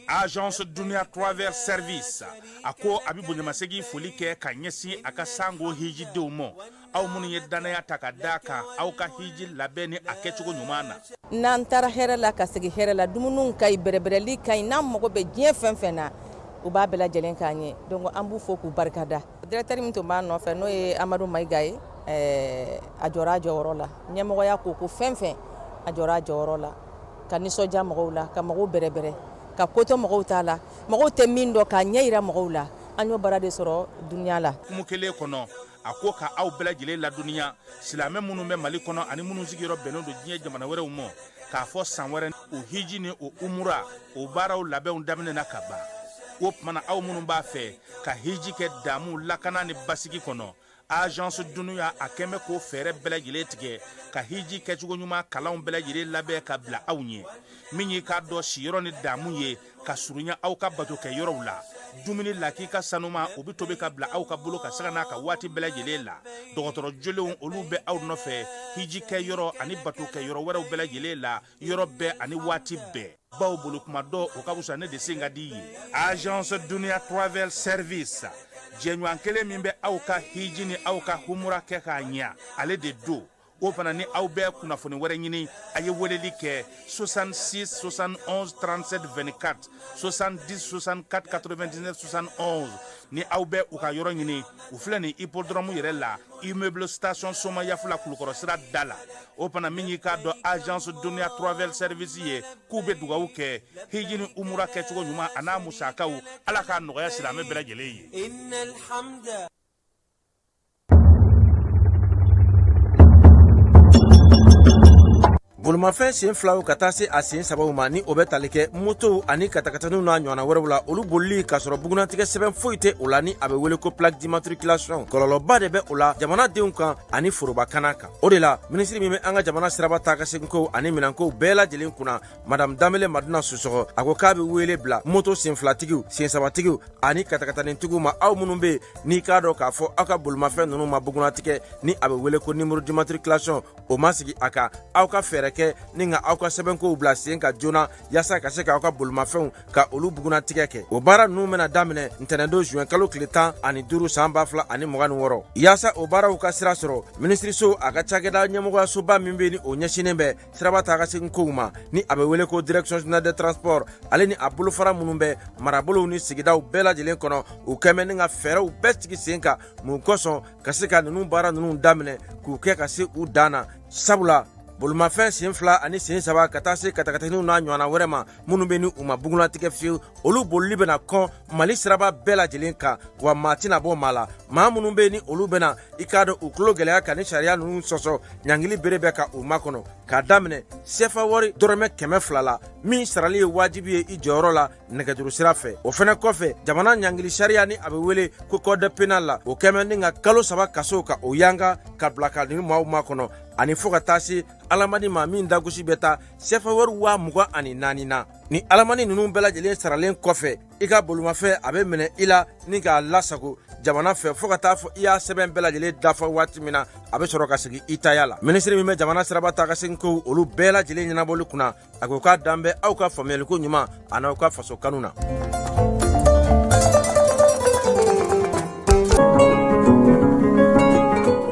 Agence Dunia Travel Service ako abibu nyamasegi folike ka nyesi aka sango hiji deumo au munu yedana takadaka au ka hiji labeni akechugo nyumana nan tara hera la kasegi hera la dumunun kay berebereli kay nam moko be dien fenfena u ba bela jelen kanye donc ambu foku barkada directeur mi to ma no fe no e Amadou Maïgaye ajora jorola nyamo ya ko fenfen ajora jorola kaniso jamo la ka mago berebere ka koto mɔgɔw tala mɔgɔw tɛ min dɔ ka ɲɛ yira mɔgɔw la an y'o bara de sɔrɔ dunya la kumu kelen kɔnɔ a ko ka aw bɛɛ lajɛlen la dunya silamɛ minnu bɛ Mali kɔnɔ ani minnu sigiyɔrɔ bɛnnen don diɲɛ jamana wɛrɛw ma k'a fɔ san wɛrɛ o hiji ni o umura o baaraw labɛnw daminɛna ka ban o tumana aw minnu b'a fɛ ka hiji kɛ damu lakana ni basigi kɔnɔ Agence Dunuya a kɛmɛ ko fɛɛrɛ bɛɛ lajɛlen tigɛ ka hiji kɛcogo ɲuman kalanw bɛɛ lajɛlen labɛn ka bila aw ɲɛ min y'i k'a dɔn siyɔrɔ ni damu ye ka surunya aw ka bato kɛ yɔrɔw la dumuni lak'i ka sanuma o bi tobi ka bila aw ka bolo ka saga n'a ka waati bɛɛ lajɛlen la dɔgɔtɔrɔ jolenw olu bɛ aw nɔfɛ hiji kɛ yɔrɔ ani bato kɛ yɔrɔ wɛrɛw bɛɛ lajɛlen la yɔrɔ bɛɛ ani waati bɛɛ baw bolo kuma dɔ o ka wusa ne de sen ka di ye Agence Dunia Travel Service jɛɲɔgɔn kelen min bɛ aw ka hiji ni aw ka humura kɛ k'a ɲɛ ale de do o fana ni aw bɛɛ kunnafoni wɛrɛ ɲini a ye weleli kɛ 66 71 37 24 70 64 99 71 ni aw bɛɛ u ka yɔrɔ ɲini u filɛ ni hippodrome yɛrɛ la immeuble station Soma Yafula Kulukɔrɔ sira da la o fana min y'i k'a dɔn Agence Dunia Travel Service ye k'u bɛ dugawu kɛ hiji ni umura kɛcogo ɲuman a n'a musakaw ala k'a nɔgɔya silamɛ bɛɛ lajɛlen ye. Bolomafɛn sen filaw ka taa se a sen sabaw ma ni o bɛ tali kɛ moto ani katakataniw n'a ɲɔgɔnna wɛrɛw la olu bolili k'a sɔrɔ bugunatigɛ sɛbɛn foyi tɛ o la ni a bɛ wele ko plaque d'immatriculation kɔlɔlɔba de bɛ o la jamanadenw kan ani forobakana kan o de la minisiri min bɛ an ka jamana siraba taa ka segin kow ani minɛnkow bɛɛ lajɛlen kunna madame Danbele Maduna Sosɔgɔ a ko k'a bɛ wele bila moto sen filatigiw sen sabatigiw ani katakatanitigiw ma aw minnu bɛ n'i k'a dɔn k'a fɔ aw ka bolomafɛn ninnu ma bugunatigɛ ni a bɛ wele ko numéro d'immatriculation o ma sigi a kan aw ka fɛɛrɛ kɛ ni ka aw ka sɛbɛnkow bila sen ka joona yaasa ka se k'aw ka bolomafɛnw ka olu bugunatigɛ kɛ o baara ninnu bɛna daminɛ ntɛnɛndon juin kalo tile 15 san 2026 yaasa o baaraw ka sira sɔrɔ minisiriso a ka cakɛda ɲɛmɔgɔyasoba min bɛ ni o ɲɛsinen bɛ siraba taa ka segin kow ma ni a bɛ wele ko direction générale des transports ale ni a bolofara minnu bɛ marabolow ni sigidaw bɛɛ lajɛlen kɔnɔ u kɛmɛ ni ka fɛɛrɛw bɛɛ sigi sen kan mun kosɔn ka se ka ninnu baara ninnu daminɛ k'u kɛ ka se u dan na sabula bolomafɛn sen fila ani sen saba ka taa se katakataniw n'a ɲɔgɔnna wɛrɛ ma minnu bɛ ni u ma bugunatigɛ fiyewu olu bolili bɛna kɔn Mali siraba bɛɛ lajɛlen kan wa maa tɛna bɔ maa la maa minnu bɛ ni olu bɛna i k'a dɔn u tulo gɛlɛya ka ni sariya ninnu sɔsɔ ɲangili bere bɛ ka u makɔnɔ k'a daminɛ sefa wari dɔrɔmɛ 200 la min sarali ye wajibi ye i jɔyɔrɔ la nɛgɛjuru sira fɛ o fɛnɛ kɔfɛ jamana ɲangili sariya ni a bɛ wele ko code pénal la o kɛmɛ ni ka kalo 3 kaso ka o yanga ka bila ka ni maaw makɔnɔ ani fo ka taa se alamani ma min dagosi bɛ taa sefa wari 24,000 na ni alamani ninnu bɛɛ lajɛlen saralen kɔfɛ i ka bolomafɛn a bɛ minɛ i la ni k'a lasago jamana fɛ fo ka taa fɔ i y'a sɛbɛn bɛɛ lajɛlen dafa waati min na a bɛ sɔrɔ ka segin i taya la minisiri min bɛ jamana siraba taa ka segin kow olu bɛɛ lajɛlen ɲɛnabɔli kunna a ko k'a dan bɛ aw ka faamuyaliko ɲuman a n'aw ka faso kanu na.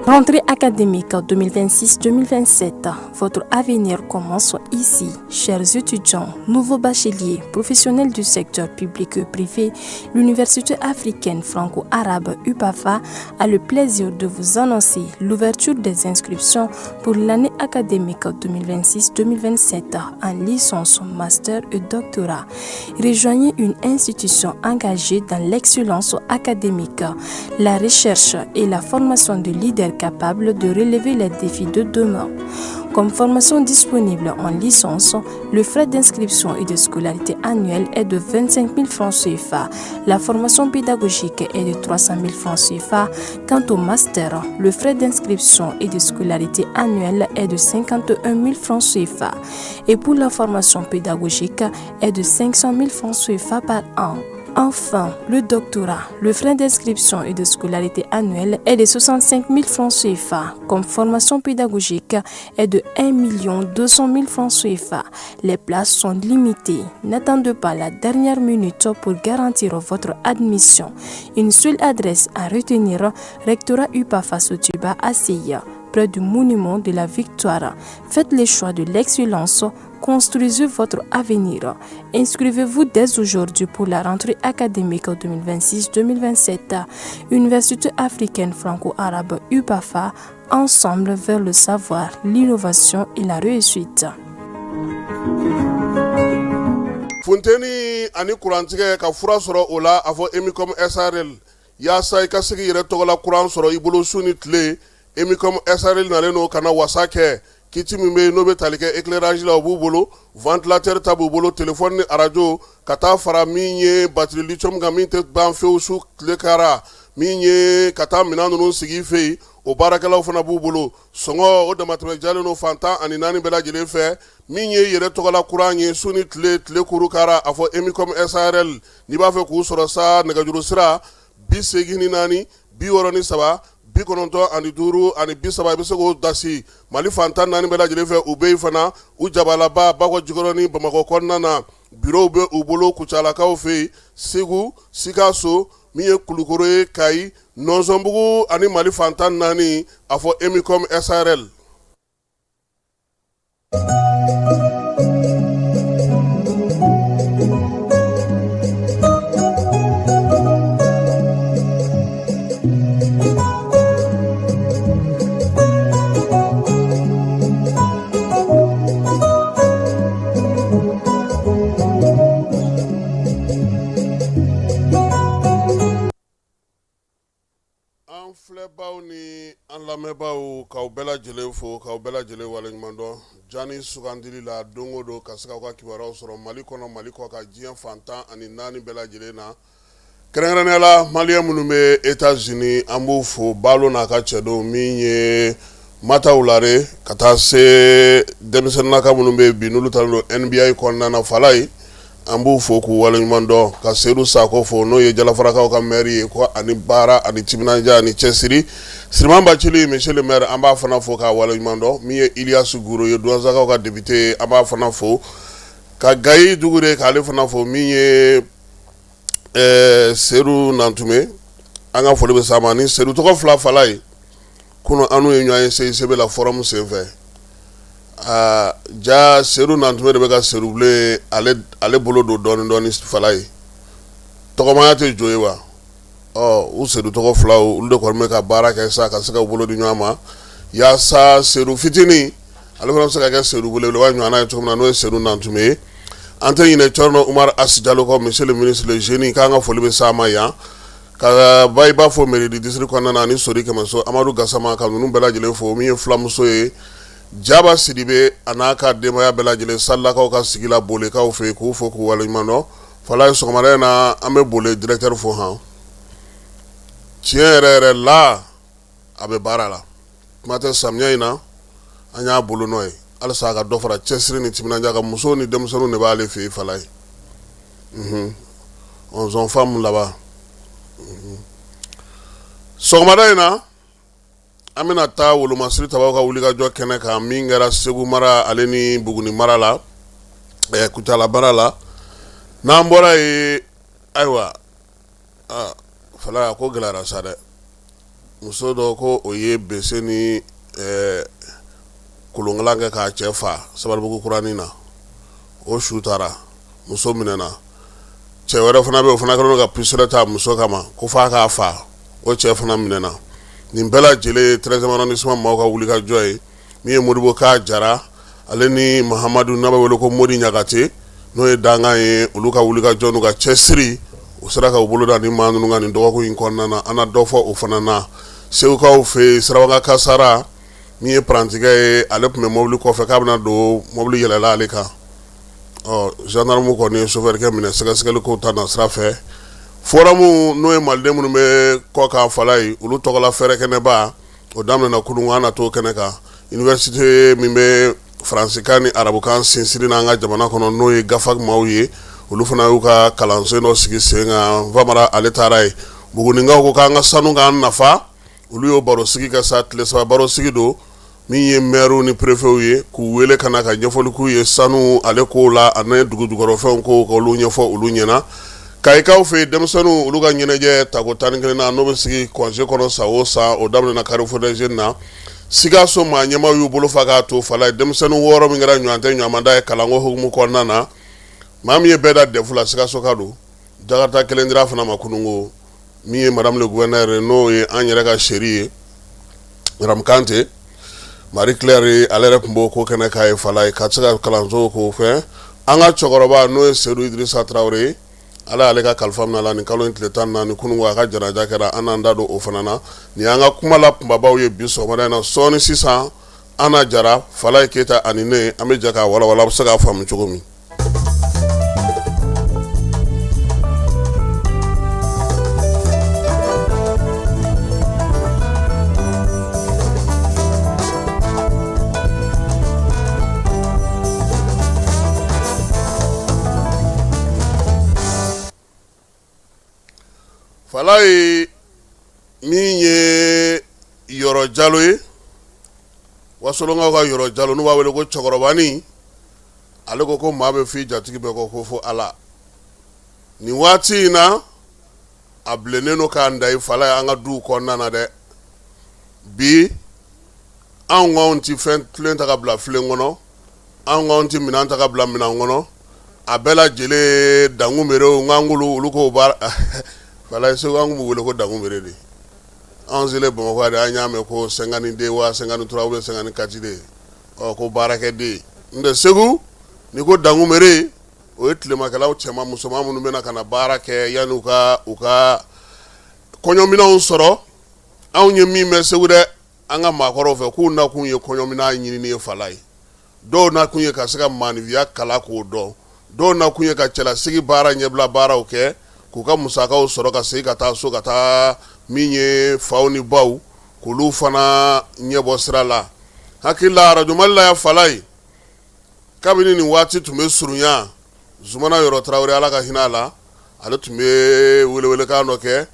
Rentrée académique 2026-2027, votre avenir commence ici. Chers étudiants, nouveaux bacheliers, professionnels du secteur public et privé, l'Université africaine franco-arabe UPAFA a le plaisir de vous annoncer l'ouverture des inscriptions pour l'année académique 2026-2027 en licence, master et doctorat. Rejoignez une institution engagée dans l'excellence académique, la recherche et la formation de leaders capables de relever les défis de demain. Comme formation disponible en licence, le frais d'inscription et de scolarité annuel est de 25 000 francs CFA. La formation pédagogique est de 300 000 francs CFA. Quant au master, le frais d'inscription et de scolarité annuel est de 51 000 francs CFA. Et pour la formation pédagogique est de 500 000 francs CFA par an. Enfin, le doctorat, le frais d'inscription et de scolarité annuelle est de 65 000 francs CFA. Comme formation pédagogique est de 1 200 000 francs CFA. Les places sont limitées. N'attendez pas la dernière minute pour garantir votre admission. Une seule adresse à retenir, rectorat UPAFA Sotuba à Seya, près du monument de la Victoire. Faites le choix de l'excellence. Construisez votre avenir. Inscrivez-vous dès aujourd'hui pour la rentrée académique 2026-2027. Université africaine franco-arabe UPAFA, ensemble vers le savoir, l'innovation et la réussite. Funteni ani kurantige ka fura sɔrɔ o la a fɔ Emicom SRL yaasa i ka se k'i yɛrɛ tɔgɔ la kuran sɔrɔ i bolo su ni tile Emicom SRL nalen no kana wasa kɛ kiti min bɛ n'o bɛ tali kɛ éclairage la o b'u bolo ventilateur ta b'u bolo téléphone ni radio ka taa fara min ye batterie lithium kan min tɛ ban fewu su tile kara min ye ka taa minɛn ninnu sigi i fɛ yen o baarakɛlaw fana b'u bolo sɔngɔ o damatɛmɛ jalen no fantan ani naani bɛɛ lajɛlen fɛ min ye yɛrɛ tɔgɔla kuran ye su ni tile kuru kara a fɔ Emicom SRL n'i b'a fɛ k'u sɔrɔ sa nɛgɛjuru sira 84 63 95 ani 30 i bɛ se k'o dasi Mali fantan naani bɛɛ lajɛlen fɛ u bɛ yen fana u jabalaba Bakɔ Jikɔrɔ ni Bamakɔ kɔnɔna na bureau bɛ u bolo Kucalakaw fɛ yen Segu Sikaso min ye Kulukoro ye Kayi Nɔnsɔnbugu ani Mali fantan naani a fɔ Emicom SRL. Filɛbaw ni an lamɛnbaw k'aw bɛɛ lajɛlen fo k'aw bɛɛ lajɛlen waleɲuman dɔn jani sugandili la don o don ka se k'aw ka kibaruyaw sɔrɔ Mali kɔnɔ Mali kɔ ka diɲɛ fantan ani naani bɛɛ lajɛlen na kɛrɛnkɛrɛnnenya la maliyɛn minnu bɛ États-Unis an b'u fo balo n'a ka cɛdenw min ye Mataw Lare ka taa se denmisɛnninnaka minnu bɛ bi n'olu talen don NBA kɔnɔna na Falaye an b'u fo k'u waleɲuman dɔn ka Seydou Sako fo n'o ye Jalafarakaw ka maire ye ko ani baara ani timinanja ani cɛsiri Siriman Bacili monsieur le maire an b'a fana fo k'a waleɲuman dɔn min ye Iliasu Guro ye Duwanzakaw ka député an b'a fana fo ka Gayi Dugure k'ale fana fo min ye Seydou Nantume an ka foli bɛ s'a ma ni Seydou tɔgɔ fila Falaye kunun an n'u ye ɲɔgɔn ye CICB la forum senfɛ ja Seydou Nantume de bɛ ka Seydou Bule ale bolo don dɔɔni Falaye tɔgɔmaya tɛ jo ye wa u Seydou tɔgɔ filaw olu de kɔni bɛ ka baara kɛ sa ka se ka bolo di ɲɔgɔn ma yaasa Seydou fitinin ale fana bɛ se ka kɛ Seydou belebeleba ɲɔgɔnna ye cogo min na n'o ye Seydou Nantume ye an tɛ ɲinɛ Cɔrɔnɔ Umar Asi Jalo kɔ monsieur le ministre le jeune k'an ka foli bɛ s'a ma yan ka ba i b'a fɔ mairie du district kɔnɔna na ani Sori Kɛmɛso Amadu Gasama ka ninnu bɛɛ lajɛlen fo min ye filamuso ye Jaba Sidibe a n'a ka denbaya bɛɛ lajɛlen Salakaw ka sigi la Bolekaw fɛ k'u fo k'u waleɲuman dɔn Falaye sɔgɔmada in na an bɛ Bole directeur fo han tiɲɛ yɛrɛ la a bɛ baara la kuma tɛ samiya in na an y'a bolo nɔ ye halisa a ka dɔ fara cɛsiri ni timinanja kan musow ni denmisɛnninw de b'ale fɛ yen Falaye on femme là-bas sɔgɔmada in na an bɛna taa Wolomasiri Tabaw ka wulikajɔ kɛnɛ kan min kɛra Segu mara ale ni Buguni mara la Kucala mara la n'an bɔra yen ayiwa Falaye a ko gɛlɛyara sa dɛ muso dɔ ko o ye bese ni kolonkalan kɛ k'a cɛ fa Sabalibugu kuranin na o su taara muso minɛna cɛ wɛrɛ fana bɛ o fana kɛlen ka pistolet ta muso kama ko f'a k'a fa o cɛ fana minɛna nin bɛɛ lajɛlen ye 13e arrondissement maaw ka wulikajɔ ye min ye Modibo Ka Jara ale ni Mahamadu n'a bɛ wele ko Modi Ɲagate n'o ye dangan ye olu ka wulikajɔ n'u ka cɛsiri u sera ka u bolo da ni maa ninnu ka nin dɔgɔkun in kɔnɔna na an na dɔ fɔ o fana na Segukaw fɛ Sirabaga Kasara min ye parantikɛ ye ale tun bɛ mobili kɔfɛ k'a bɛna don mobili yɛlɛla ale kan gendarme kɔni ye chauffeur kɛ minɛ sɛgɛsɛgɛli kow ta na sira fɛ foramu n'o ye maliden minnu bɛ kɔ kan fala ye olu tɔgɔla fɛrɛ kɛnɛba o daminɛna kunungo an na t'o kɛnɛ kan université min bɛ faransikan ni arabukan sinsirin n'an ka jamana kɔnɔ n'o ye gafag maaw ye olu fana y'u ka kalansen dɔ sigi sen kan Famara ale taara ye Buguninkaw ko k'an ka sanu k'an nafa olu y'o baro sigi kɛ sa tile saba baro sigi don min ye maire ni préfet ye k'u wele ka na ka ɲɛfɔli k'u ye sanu ale ko la ani dugujukɔrɔfɛnw ko k'olu ɲɛfɔ olu ɲɛna Kayikaw fɛ denmisɛnninw olu ka ɲɛnajɛ tako 11 na n'o bɛ sigi congé kɔnɔ sa o sa o daminɛna Carrefour des Jeunes na Sikaso maa ɲɛmaw y'u bolo fa k'a to fala denmisɛnninw 6 min kɛra ɲɔgɔn tɛ ɲɔgɔnmanda ye kalanko hukumu kɔnɔna na maa min ye bɛɛ da defu la Sikaso ka don Jakarta kelen dira fana ma kunungo min ye madame le gouverneur n'o ye an yɛrɛ ka chérie ye Ram Kante Marie Claire ye ale yɛrɛ tun b'o ko kɛnɛ k'a ye fala ye ka se ka kalanso k'o fɛ an ka cɛkɔrɔba n'o ye Seydou Idrissa Traoré ye ala ale ka kalifa minɛ la nin kalo in tile 14 ni kunungo a ka janaja kɛra an n'an da don o fana na nin an ka kuma la kunbabaw ye bi sɔgɔmada in na sɔɔni sisan Ana Jara Falaye Keyita ani ne an bɛ jɛ k'a walawala a bɛ se k'a faamu cogo min. Falaye min ye Yɔrɔ Jalo ye Wasolonkaw ka Yɔrɔ Jalo n'u b'a wele ko cɛkɔrɔbani ale ko maa bɛ f'i jatigi bɛɛ kɔ ko fo Ala nin waati in na a bilennen don k'an da i Falaye an ka duw kɔnɔna na dɛ bi anw ti fɛn filen ta ka bila filen kɔnɔ anw ti minɛn ta ka bila minɛn kɔnɔ a bɛɛ lajɛlen dangumerew nk'angulu olu k'o baara Falaye segu an b'u wele ko dangunbere de an selen Bamakɔ de an y'a mɛn ko 52 wa 53 ou bien 54 de ko baarakɛden nde Segu ni ko dangunbere o ye tilemakɛlaw cɛman musoman minnu bɛna ka na baara kɛ yanni u ka kɔɲɔminɛnw sɔrɔ anw ye min mɛn Segu dɛ an ka maakɔrɔw fɛ k'u nakun ye kɔɲɔminɛn ɲinini ye Falaye dɔw nakun ye ka se ka maanifiya kala k'o dɔn dɔw nakun ye ka cɛlasigi baara ɲɛbila baaraw kɛ k'u ka musakaw sɔrɔ ka segin ka taa so ka taa min ye faw ni baw k'olu fana ɲɛbɔ sira la hakili la Radio Mali la ya Falaye kabini nin waati tun bɛ surunya Zumana Yɔrɔ Tarawele ala ka hinɛ a la ale tun bɛ welewelekan dɔ kɛ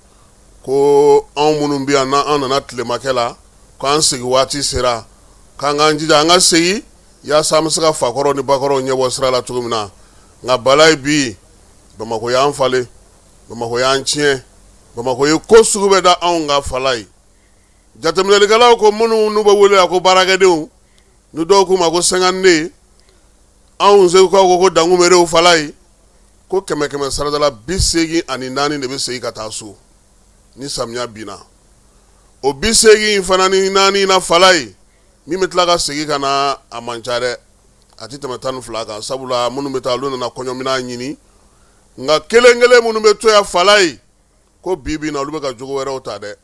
ko anw minnu bɛ yan n'an nana tilemakɛ la k'an segin waati sera k'an k'an jija an ka segin yaasa an bɛ se ka fakɔrɔw ni bakɔrɔw ɲɛbɔ sira la cogo min na nka Balaye bi Bamakɔ y'an falen Bamakɔ y'an tiɲɛ Bamakɔ ye ko sugu bɛ da anw ka Falaye jateminɛlikɛlaw ko minnu n'u bɛ wele ko baarakɛdenw ni dɔw k'u ma ko 52 anw segukaw ko dangunberew Falaye ko 100 saradala 84 de bɛ segin ka taa so ni samiya binna o 84 fana ni 4 na Falaye min bɛ tila ka segin ka na a man ca dɛ a tɛ tɛmɛ 12 kan sabula minnu bɛ taa olu nana kɔɲɔminɛn ɲini nga kelen minnu bɛ to ya Falaye ko bibi na olu bɛ ka jogo wɛrɛw ta dɛ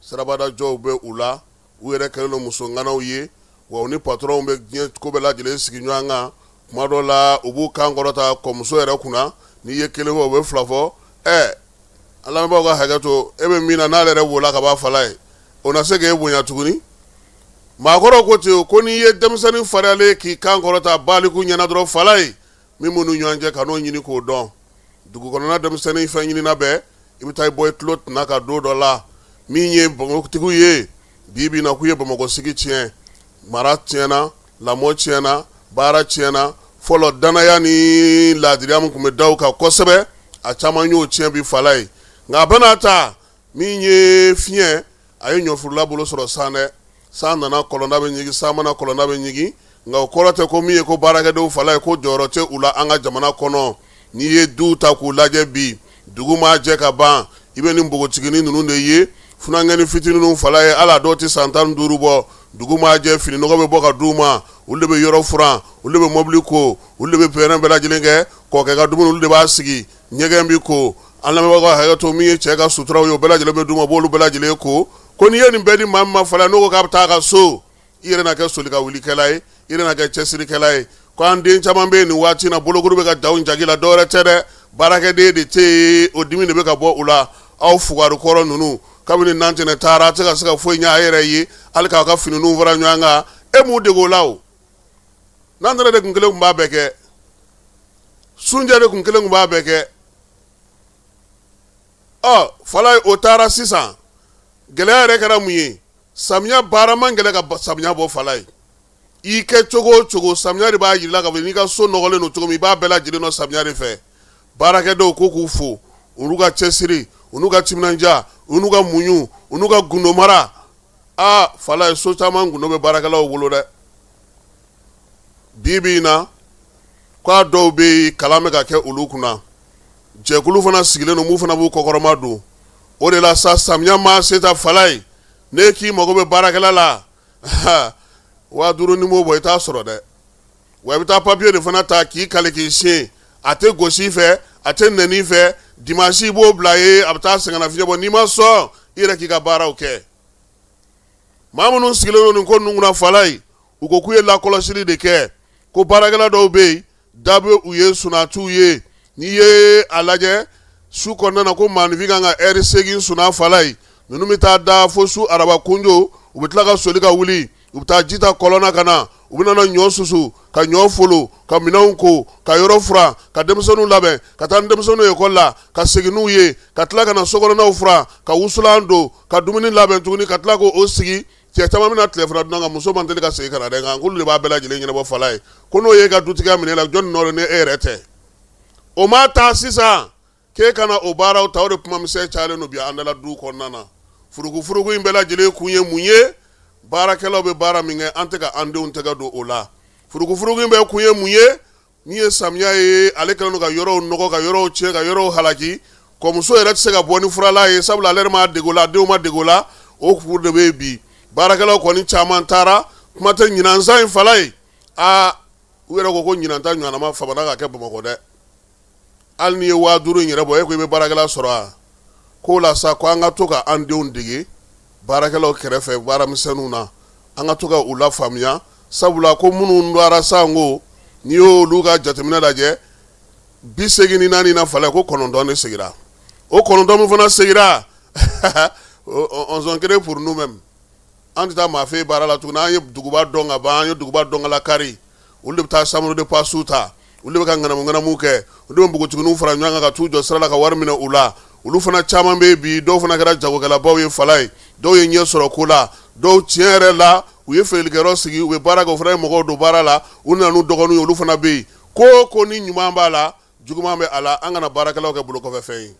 sarabada jɔw bɛ u la u yɛrɛ kɛlen don muso nganaw ye wa u ni patron bɛ diɲɛ ko bɛɛ lajɛlen sigi ɲɔgɔn kan kuma dɔ la u b'u kan kɔrɔta kɔmuso yɛrɛ kunna n'i ye kelen fɔ u bɛ fila fɔ an lamɛnbaaw ka hakɛ to e bɛ min na n'ale yɛrɛ wolola ka b'a Falaye o na se k'e bonya tuguni maakɔrɔw ko ten ko n'i ye denmisɛnnin fariyalen k'i kan kɔrɔta baaliku ɲɛna dɔrɔn Falaye min m'u ni ɲɔgɔn cɛ ka n'o ɲini k'o dɔn dugu kɔnɔna denmisɛnnin fɛn ɲinina bɛɛ i bɛ taa i bɔ i tulo tɛna ka don dɔ la min ye Bamakɔtigiw ye bi na k'u ye Bamakɔ sigi tiɲɛ mara tiɲɛna lamɔ tiɲɛna baara tiɲɛna fɔlɔ danaya ni laadiriya min tun bɛ da u kan kosɛbɛ a caman y'o tiɲɛ bi Falaye nka a bɛna ta min ye fiɲɛ a ye ɲɔfurula bolo sɔrɔ san dɛ san nana kɔlɔnda bɛ ɲigi san mana kɔlɔnda bɛ ɲigi nka o kɔrɔ tɛ ko min ye ko baarakɛdenw Falaye ko jɔyɔrɔ tɛ u la an ka jamana kɔnɔ n'i ye duw ta k'u lajɛ bi dugu ma jɛ ka ban i bɛ nin npogotiginin ninnu de ye funankɛni fitinin ninnu Falaye ala dɔw tɛ san 15 bɔ dugu ma jɛ fini nɔgɔ bɛ bɔ ka d'u ma olu de bɛ yɔrɔ furan olu de bɛ mobili ko olu de bɛ pɛrɛn bɛɛ lajɛlen kɛ kɔkɛ ka dumuni olu de b'a sigi ɲɛgɛn bi ko an lamɛnbagaw ka hakɛ to min ye cɛ ka suturaw ye o bɛɛ lajɛlen bɛ d'u ma b'olu bɛɛ lajɛlen ko n'i ye nin bɛɛ di maa min ma Falaye n'o ko k'a bɛ taa a ka so i yɛrɛ na kɛ soli ka wulikɛla ye i yɛrɛ na kɛ cɛsirikɛla ye ko an den caman bɛ yen nin waati na bolokuru bɛ ka daw jagi la dɔwɛrɛ tɛ dɛ baarakɛden de tɛ yen o dimi de bɛ ka bɔ u la aw fugari kɔrɔ ninnu kabini nantɛnɛ taara a tɛ ka se ka foyi ɲɛ a yɛrɛ ye hali k'aw ka finiw fara ɲɔgɔn kan e m'u dege o la o nantɛnɛ de kun kelen kun b'a bɛɛ kɛ sunjɛ de kun kelen kun b'a bɛɛ kɛ fala o taara sisan gɛlɛya yɛrɛ kɛra mun ye samiya baara man gɛlɛ ka samiya bɔ fala ye i kɛ cogo o cogo samiya de b'a yirila ka fɔ n'i ka so nɔgɔlen don cogo min i b'a bɛɛ lajɛlen dɔn samiya de fɛ baarakɛdenw ko k'u fo olu ka cɛsiri u n'u ka timinanja u n'u ka muɲu u n'u ka gundo mara fala ye so caman gundo bɛ baarakɛlaw bolo dɛ bi in na k'a dɔw bɛ yen kalan bɛ ka kɛ olu kunna jɛkulu fana sigilen don mun fana b'u kɔkɔrɔma don o de la sa samiya ma se ta fala ye ne k'i mago bɛ baarakɛla la 5000 ni m'o bɔ i t'a sɔrɔ dɛ wa i bɛ taa papiye de fana ta k'i kale k'i siyɛn a tɛ gosi fɛ a tɛ nɛni fɛ dimanche i b'o bila ye a bɛ taa sɛgɛnnafiɲɛ bɔ n'i ma sɔn i yɛrɛ k'i ka baaraw kɛ maa minnu sigilen don nin ko ninnu kunna fala ye u ko k'u ye lakɔlɔsili de kɛ ko baarakɛla dɔw bɛ yen da bɛ u ye sunatiw ye n'i ye a lajɛ su kɔnɔna na ko maanifin kan ka heure 8 suna fala ye ninnu bɛ taa da fo su araba kunjo u bɛ tila ka soli ka wuli u bɛ taa ji ta kɔlɔn na ka na u bɛ nana ɲɔ susu ka ɲɔ folo ka minɛnw ko ka yɔrɔ furan ka denmisɛnninw labɛn ka taa ni denmisɛnninw ekɔli la ka segin n'u ye ka tila ka na sokɔnɔnaw furan ka wusulan don ka dumuni labɛn tuguni ka tila k'o sigi cɛ caman bɛna tile fana dun kan muso man teli ka segin ka na dɛ nka k'olu de b'a bɛɛ lajɛlen ɲɛnabɔ fala ye ko n'o ye ka dutigiya minɛ la jɔnni nɔ don ni e yɛrɛ tɛ o ma taa sisan k'e kana o baaraw ta o de kuma misɛn cayalen don bi an dala du kɔnɔna na furugufurugu in bɛɛ lajɛlen kun ye mun ye baarakɛlaw bɛ baara min kɛ an tɛ ka an denw tɛgɛ don o la furugufurugu in bɛɛ kun ye mun ye min ye samiya ye ale kɛlen don ka yɔrɔw nɔgɔ ka yɔrɔw tiɲɛ ka yɔrɔw halaki kɔmuso yɛrɛ tɛ se ka bɔ ni furala ye sabula ale yɛrɛ ma dege o la denw ma dege o la o kuru de bɛ yen bi baarakɛlaw kɔni caman taara kuma tɛ ɲinansan in fala ye u yɛrɛ ko ɲinan ta ɲɔgɔnna fabana ka kɛ bamakɔ dɛ hali n'i ye 5000 in yɛrɛ bɔ e ko i bɛ baarakɛla sɔrɔ a k'o la sa ko an ka to ka an denw dege baarakɛlaw kɛrɛfɛ baaramisɛnninw na an ka to ka u lafaamuya sabula ko minnu dara san ko n'i y'olu ka jateminɛ lajɛ 84 na fala ko 9 de segira o 9 min fana segira on s'en crée pour nous-mêmes an tɛ taa maa fɛ baara la tuguni an ye duguba dɔn ka ban an ye duguba dɔn ka lakari olu de bɛ taa chambre de passe ta olu de bɛ ka ŋanamu kɛ olu de bɛ npogotigininw fara ɲɔgɔn kan ka t'u jɔ sira la ka wari minɛ u la olu fana caman bɛ bi dɔw fana kɛra jagokɛlabaw ye fala ye dɔw ye ɲɛ sɔrɔ ko la dɔw tiɲɛ yɛrɛ la u ye feerelikɛyɔrɔ sigi u bɛ baara kɛ u fana ye mɔgɔw don baara la u nana n'u dɔgɔninw ye olu fana bɛ yen ko ni ɲuman b'a la juguman bɛ a la an kana baarakɛlaw kɛ bolo kɔfɛ fɛn ye.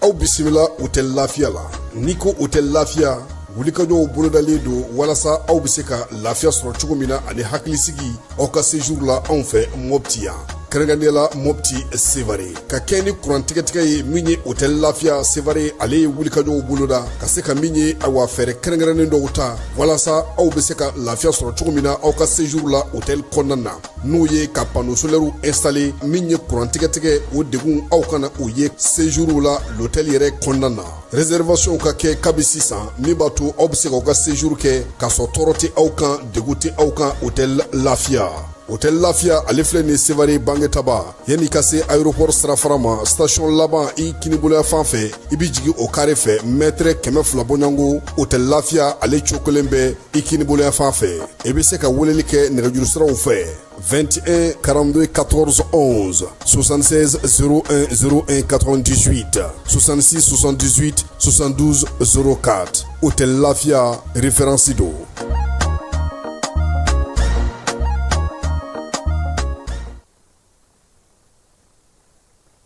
aw bisimila hôtel lafiya la n'i ko hôtel lafiya wulikajɔw bolodalen don walasa aw bɛ se ka lafiya sɔrɔ cogo min na ani hakilisigi aw ka séjour la anw fɛ Mopti yan kɛrɛnkɛrɛnnenya la Mopti Sevare ka kɛ ni kurantigɛtigɛ ye min ye hôtel lafiya Sevare ale ye wulikajɔw boloda ka se ka min ye awa fɛɛrɛ kɛrɛnkɛrɛnnen dɔw ta walasa aw bɛ se ka lafiya sɔrɔ cogo min na aw ka séjour la hôtel kɔnɔna na n'o ye ka panneau solaire installé min ye kurantigɛtigɛ o degun aw kana o ye séjour la l'hôtel yɛrɛ kɔnɔna na réservation ka kɛ kabi sisan min b'a to aw bɛ se k'aw ka séjour kɛ k'a sɔrɔ tɔɔrɔ tɛ aw kan degun tɛ aw kan hôtel lafiya. hôtel lafiya ale filɛ nin Sevare Bangetaba yanni ka se aéroport sirafara ma station laban i kiniboloya fan fɛ i bi jigin o carré fɛ mètre 200 bɔɲango hôtel lafiya ale cokolen bɛ i kiniboloya fan fɛ i bɛ se ka weleli kɛ nɛgɛjuru siraw fɛ 21 42 14 11 76 01 01 98 66 78 72 04 hôtel lafiya référence do.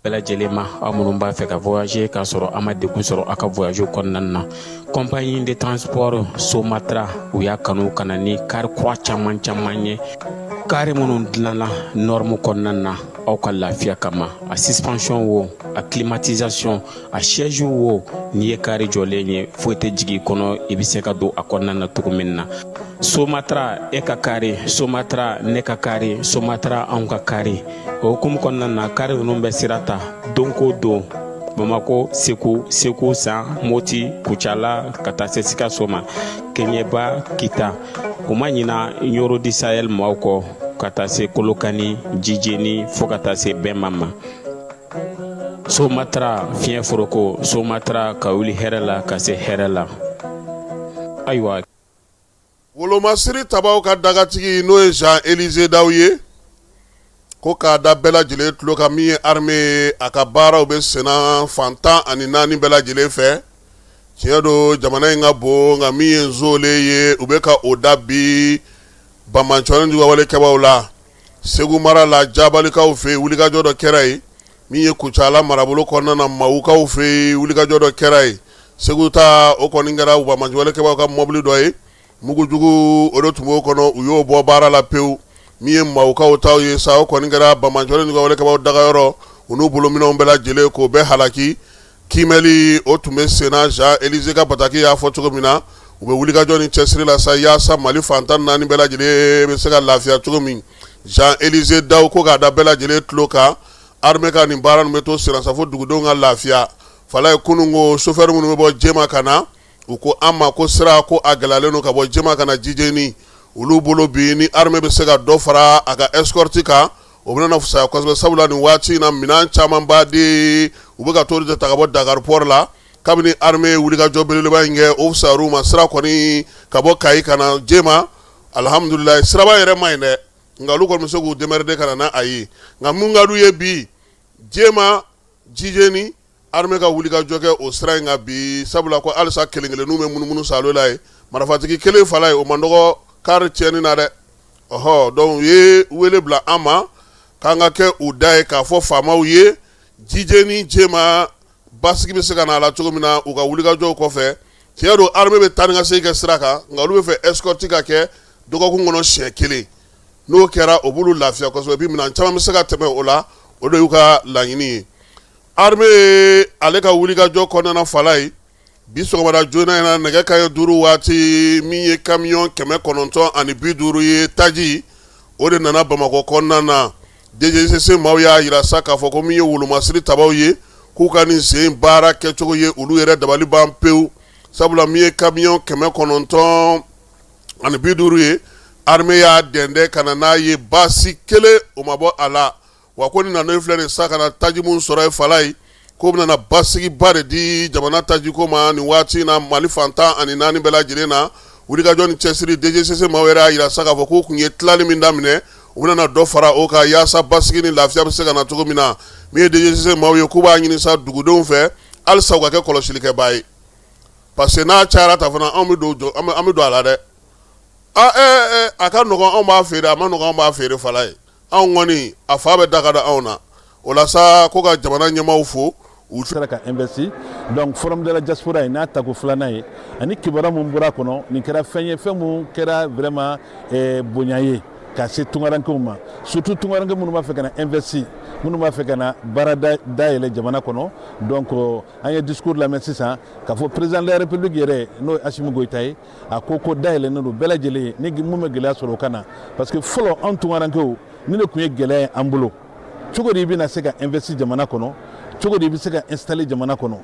bɛɛ lajɛlen ma aw minnu b'a fɛ ka voyager k'a sɔrɔ a ma degun sɔrɔ a ka voyage kɔnɔna na compagnie de transport Somatra u y'a kanu ka na ni kari kura caman ye kari minnu dilanna norme kɔnɔna na aw ka lafiya kama a suspension wo a climatisation a siège wo n'i ye kari jɔlen ye foyi tɛ jigi kɔnɔ i bɛ se ka don a kɔnɔna na cogo min na Somatra e ka kari Somatra ne ka kari Somatra anw ka kari o hukumu kɔnɔna na kari ninnu bɛ sira ta don ko don Bamako Segu San Moti Kucala ka taa se Sikaso ma Keɲeba Kita o ma ɲina Yoro di Sahel maaw kɔ ka taa se Kolokani Jijeni fo ka taa se Bɛnma ma Somatra fiɲɛ foroko Somatra ka wuli hɛrɛ la ka se hɛrɛ la ayiwa Wolomasiri tabaw ka dagatigi n'o ye Jean Élisée Daw ye ko k'a da bɛɛ lajɛlen tulo kan min ye armée a ka baaraw bɛ senna fantan ani naani bɛɛ lajɛlen fɛ tiɲɛ don jamana in ka bon nka min ye nzole ye u bɛ ka o da bi Bamancɔni juguwale kɛbaaw la Segu mara la Jabalikaw fɛ yen wulikajɔ dɔ kɛra yen min ye Kucala marabolo kɔnɔna na Mawukaw fɛ yen wulikajɔ dɔ kɛra yen Segu ta o kɔni kɛra Bamancɔni kɛbaaw ka mɔbili dɔ ye mugujugu o de tun b'o kɔnɔ u y'o bɔ baara la pewu min ye Mawukaw taw ye sa o kɔni kɛra Bamancɔni juguwale kɛbaaw dagayɔrɔ u n'u bolominɛw bɛɛ lajɛlen k'o bɛɛ halaki kimɛli o tun bɛ senna Jean Élisée ka bataki y'a fɔ cogo min na u bɛ wulikajɔ ni cɛsiri la sa yaasa Mali fantan naani bɛɛ lajɛlen bɛ se ka lafiya cogo min Jean Élisée Daw ko k'a da bɛɛ lajɛlen tulo kan armée ka nin baara ninnu bɛ to senna sa fo dugudenw ka lafiya fala ye kunun ko chauffeur minnu bɛ bɔ Jema ka na u ko an ma ko sira ko a gɛlɛyalen don ka bɔ Jema ka na Jijeni olu bolo bi ni armée bɛ se ka dɔ fara a ka escorte kan o bɛna na fisaya kosɛbɛ sabula nin waati in na minɛn caman b'a di u bɛ ka to de ta ka bɔ Dakar port la kabini armée wulikajɔ belebeleba in kɛ o fisayar'u ma sira kɔni ka bɔ Kayi ka na Jema alhamdulilayi siraba yɛrɛ ma ɲi dɛ nka olu kɔni bɛ se k'u démerder ka na n'a ye nka mun ka d'u ye bi Jema Jijeni armée ka wulikajɔ kɛ o sira in kan bi sabula ko halisa kelen-kelenninw bɛ munumunu salo la ye marifatigi kelen fala ye o man dɔgɔ kari tiɲɛni na dɛ ɔhɔ donc u ye wele bila an ma k'an ka kɛ u da ye k'a fɔ faamaw ye Jijeni Jema basigi bɛ se ka na a la cogo min na u ka wulikajɔw kɔfɛ tiɲɛ don armée bɛ taa ni ka segin kɛ sira kan nka olu bɛ fɛ escorte ka kɛ dɔgɔkun kɔnɔ siɲɛ kelen n'o kɛra o b'olu lafiya kosɛbɛ bi minɛn caman bɛ se ka tɛmɛ o la o de y'u ka laɲini ye armée ale ka wulikajɔ kɔnɔna fala ye bi sɔgɔmada joona in na nɛgɛ kanɲɛ 5 waati min ye camion 950 ye taji o de nana Bamakɔ kɔnɔna na DGCC maaw y'a yira sa k'a fɔ ko min ye Wolomasiri tabaw ye k'u ka nin sen baara kɛcogo ye olu yɛrɛ dabali ban pewu sabula min ye camion 950 ye armée y'a dɛndɛ ka na n'a ye baasi kelen o ma bɔ a la wa ko nin nana filɛ nin sa ka na taji mun sɔrɔ ye fala ye ko bɛna na basigiba de di jamana tajiko ma nin waati in na Mali fantan ani naani bɛɛ lajɛlen na wulikajɔ ni cɛsiri DGCC maaw yɛrɛ y'a yira sa k'a fɔ k'u kun ye tilali min daminɛ u bɛna na dɔ fara o kan yaasa basigi ni lafiya bɛ se ka na cogo min na min ye DGCC maaw ye k'u b'a ɲini sa dugudenw fɛ halisa u ka kɛ kɔlɔsilikɛbaa ye parce que n'a cayara ta fana anw bɛ don a la dɛ a ka nɔgɔn anw b'a feere a ma nɔgɔn anw b'a feere fala ye anw kɔni a fa bɛ daga da anw na o la sa ko ka jamana ɲɛmaaw fo u sera ka investi donc forum de la diaspora in n'a tako filanan ye ani kibaruya mun bɔra kɔnɔ nin kɛra fɛn ye fɛn mun kɛra vraiment bonya ye ka se tungarankew ma surtout tungaranke minnu b'a fɛ ka na investi minnu b'a fɛ ka na baara dayɛlɛ jamana kɔnɔ donc an ye discours lamɛn sisan k'a fɔ président de la république yɛrɛ n'o ye Assimi Goïta ye a ko ko dayɛlɛnnen don bɛɛ lajɛlen ni mun bɛ gɛlɛya sɔrɔ o ka na parce que fɔlɔ anw tungarankew ni de tun ye gɛlɛya ye an bolo cogo di i bɛna se ka investi jamana kɔnɔ cogo di i bɛ se ka installer jamana kɔnɔ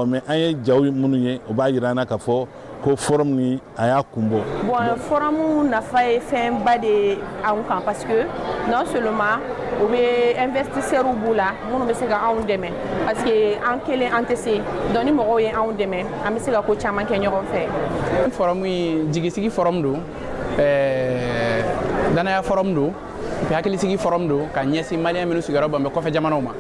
mais an ye jaw minnu ye o b'a jira an na k'a fɔ ko forum ni a y'a kun bɔ. Bon forum nafa ye fɛnba de anw kan parce que non seulement u bɛ investisseurs b'u la minnu bɛ se ka anw dɛmɛ parce que an kelen an tɛ se donc ni mɔgɔw ye anw dɛmɛ an bɛ se ka ko caman kɛ ɲɔgɔn fɛ. Forum in jigisigi forum don danaya forum don hakilisigi forum don ka ɲɛsin maliyɛn minnu sigiyɔrɔ bɛn bɛ kɔfɛ jamanaw ma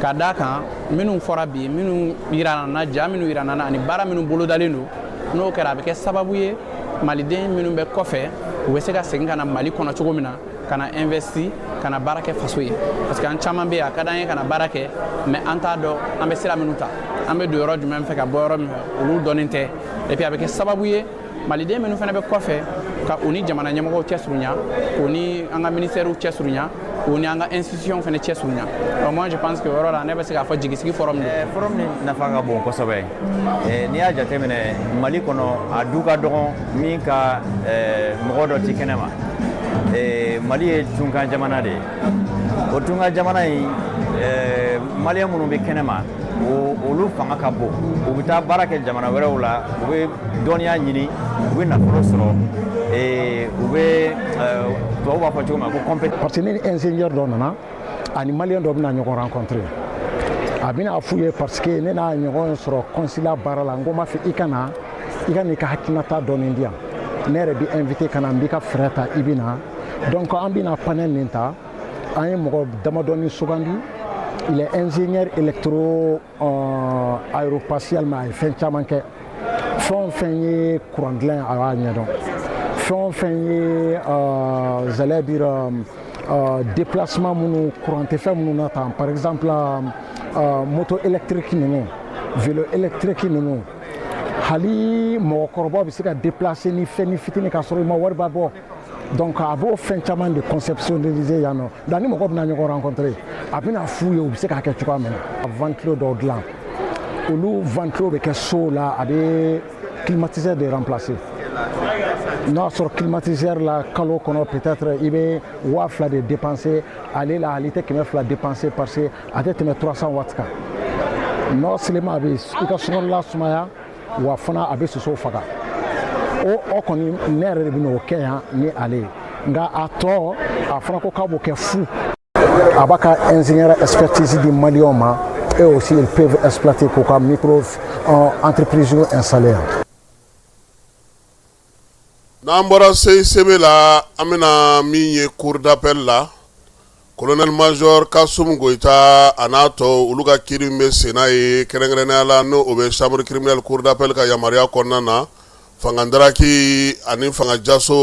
ka d'a kan minnu fɔra bi minnu yirana na ja minnu yirana na ani baara minnu bolodalen don n'o kɛra a bɛ kɛ sababu ye maliden minnu bɛ kɔfɛ u bɛ se ka segin ka na Mali kɔnɔ cogo min na ka na investi ka na baara kɛ faso ye parce que an caman bɛ yen a ka d'an ye ka na baara kɛ mais an t'a dɔn an bɛ sira minnu ta an bɛ don yɔrɔ jumɛn fɛ ka bɔ yɔrɔ min fɛ olu dɔnnen tɛ et puis a bɛ kɛ sababu ye maliden minnu fana bɛ kɔfɛ ka u ni jamana ɲɛmɔgɔw cɛsurunya k'u ni an ka ministères cɛsurunya o ni an ka institution fana cɛ surunya donc moi je pense que yɔrɔ la ne bɛ se k'a fɔ jigisigi forum de forum ni nafa ka bon kosɛbɛ n'i y'a jateminɛ Mali kɔnɔ a du ka dɔgɔn min ka mɔgɔ dɔ ti kɛnɛ ma Mali ye tunkan jamana de ye o tunkan jamana in maliyɛn minnu bɛ kɛnɛ ma olu fanga ka bon u bɛ taa baara kɛ jamana wɛrɛw la u bɛ dɔnniya ɲini u bɛ nafolo sɔrɔ u bɛ tubabu b'a fɔ cogo min ko compétence. Parce que ni ingénieur dɔ nana ani maliyɛn dɔ bɛna ɲɔgɔn rencontrer a bɛna f'u ye parce que ne n'a ɲɔgɔn sɔrɔ consulat baara la n ko m'a fɛ i ka n'i ka hakilinata dɔɔni di yan ne yɛrɛ bɛ invité ka na n b'i ka fɛɛrɛ ta i bɛ na donc an bɛna panel nin ta an ye mɔgɔ damadɔni sugandi. Il est ingénieur électro-aérospatial, mais il fait un peu de courant de l'air à Agnédon. J'allais dire déplacement courant de fer, par exemple, moto électrique, vélo électrique. Hali mo korbo bi se ka déplacer ni feni fitini ka soro ma warba bo donc a bo fen chaman de conceptualiser yano dani mo ko na ñoko rencontrer apina fouye bi se ka ke tuka men ventilo do glan olu ventilo be ke so la abe climatiseur de remplacer non sur climatiseur la kalo kono peut-être ibe wa fla de dépenser aller laalité que me fla dépenser parce que à tête 300 watts ka non seulement abe ika sur la sumaya wa fana abe soso faga o koni nere de bino kenya ni ale nga ato afana ko kabo ke fou abaka ingénieur expertise di malioma et aussi ils peuvent exploiter coca micro entreprise installée nambora sey sebela amena minye cour d'appel la colonel major Kasum Goita anato uluga kirimbe senaye kerengrena no obe chambre criminelle cour d'appel ka yamaria konana fangandaraki ani fangajaso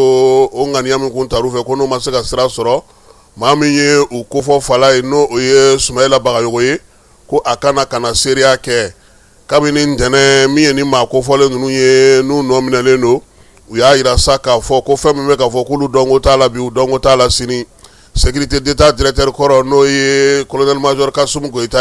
ongani yamin kuntarufe kono masaka sira soro maminye ukofo falai no oye Sumaila Bagayogoye ko akana kana seria ke kabini ndene miye ni makofo le nunu ye nu nominale no uya ira saka fo ko femme ka fo kulu dongo tala bi dongo tala sini sécurité d'état directeur koro no ye colonel major Kasum Goita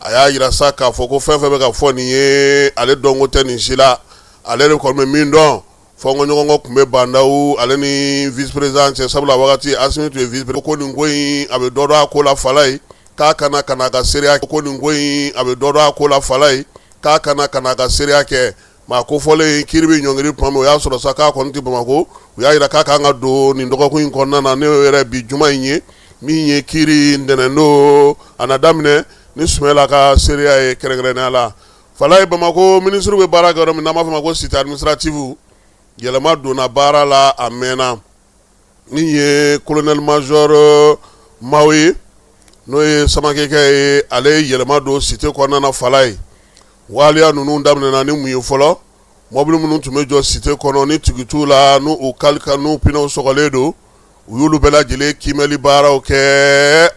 aya ira saka fo ko femme ka fo ni ye ale dongo teni sila ale le ko me mindon fo ngo kumbe bandawu ale ni vice président sabula wakati asimi tu vice président ko ni ngoyi abe dodo akola falai ka kana ka seria ko ni ngoyi abe dodo akola falai ka kana ka seria ke ma ko fole kirbi nyongiri pamo ya soro saka ko nti bamako ya ira ka nga do ni ndoko ko inkonna na ne era bi juma inye mi nye kiri ndenendo anadamne ni Sumaila ka seria e kerengrene ala falai bamako ministre be baraga ro na ma fama ko cité administrative yelama do na bara la amena ni ye colonel major Mawi no ye samakeke ale yelama do cité ko na falai walia nunu ndamne na ni muye folo mobile munu tumejo cité kono ni tigitu la nu o kalka nu pino sogoledo uyulu bela jele kimeli bara oke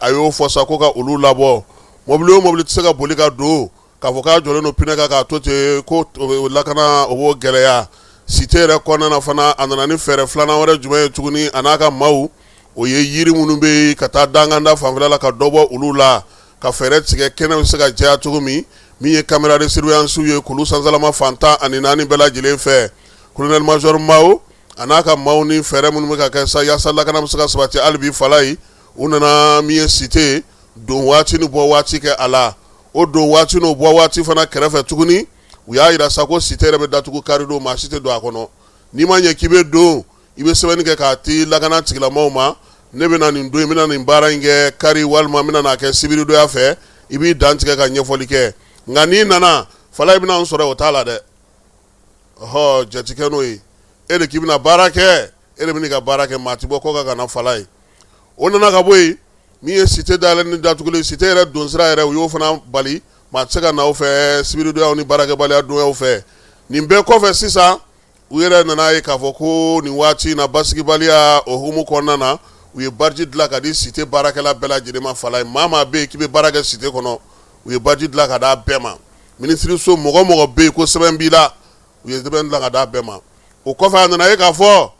ayo fosa ko ka ulu labo mobile tsega bolika do ka voka jole no pinaka ka tote ko lakana obo geleya cité re kona na fana anana ni fere flana wore jume tuguni anaka mau o ye yiri munu be kata danganda famela la ka dobo ulu la ka fere tsige kena sega ja tugumi mi ye caméra de surveillance ye kulu sanzalama fanta ani nani bela jile fe colonel major Mao anaka Mao ni fere munu ka ka sa ya sala kana musaka sabati albi falai unana mi ye cité don wati ni bo wati ke ala o don wati no bo wati fana kerefe tuguni uya ira sako cité rebe datuku karido ma cité do akono ni manye kibe do ibe sebeni ke ka ti lagana tigla mauma nebe na ndo mina ni mbara nge kari walma mina na ke sibiri do ya fe ibi dantige ka nyefoli ke ngani nana falai bina on sore otala de ho jetike no yi ele kibina barake ele bini ka barake matibo ko ka na falai onana ka boy mi e cité dalen ni datukule cité re don sira re yo fana bali ma tsega na ofe sibiru do oni barake bali adu ofe ni mbe ko fe sisa uyere nana yi ka foko ni wati na basiki bali a ohumu konana uye barji dla ka di cité barake la bela jidema falai mama be kibe barake cité kono uye budget la kada bema ministre so mogo be ko seben bila uye deben la kada bema o ko fa na e ka fo